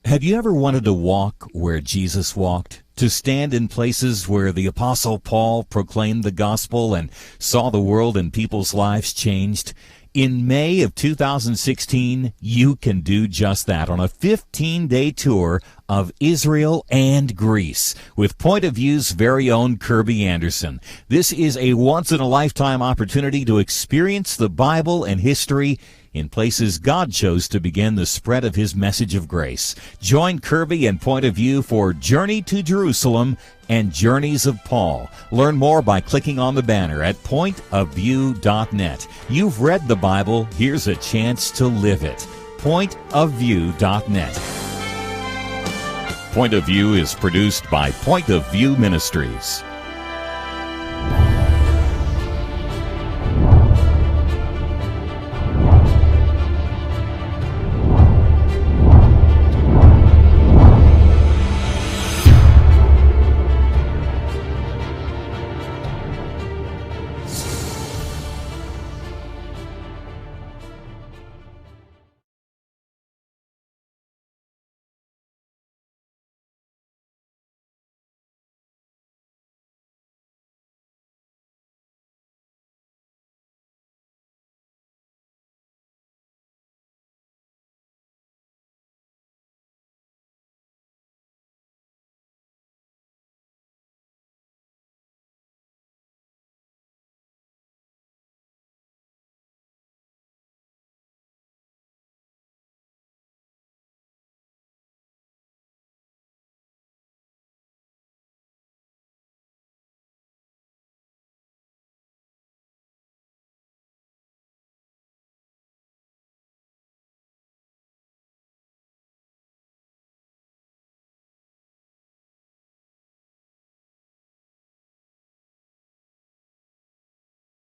Have you ever wanted to walk where Jesus walked? To stand in places where the Apostle Paul proclaimed the gospel and saw the world and people's lives changed? In May of 2016, you can do just that on a 15-day tour of Israel and Greece with Point of View's very own Kerby Anderson. This is a once-in-a-lifetime opportunity to experience the Bible and history in places God chose to begin the spread of his message of grace. Join Kerby and Point of View for Journey to Jerusalem and Journeys of Paul. Learn more by clicking on the banner at pointofview.net. You've read the Bible. Here's a chance to live it. pointofview.net. Point of View is produced by Point of View Ministries.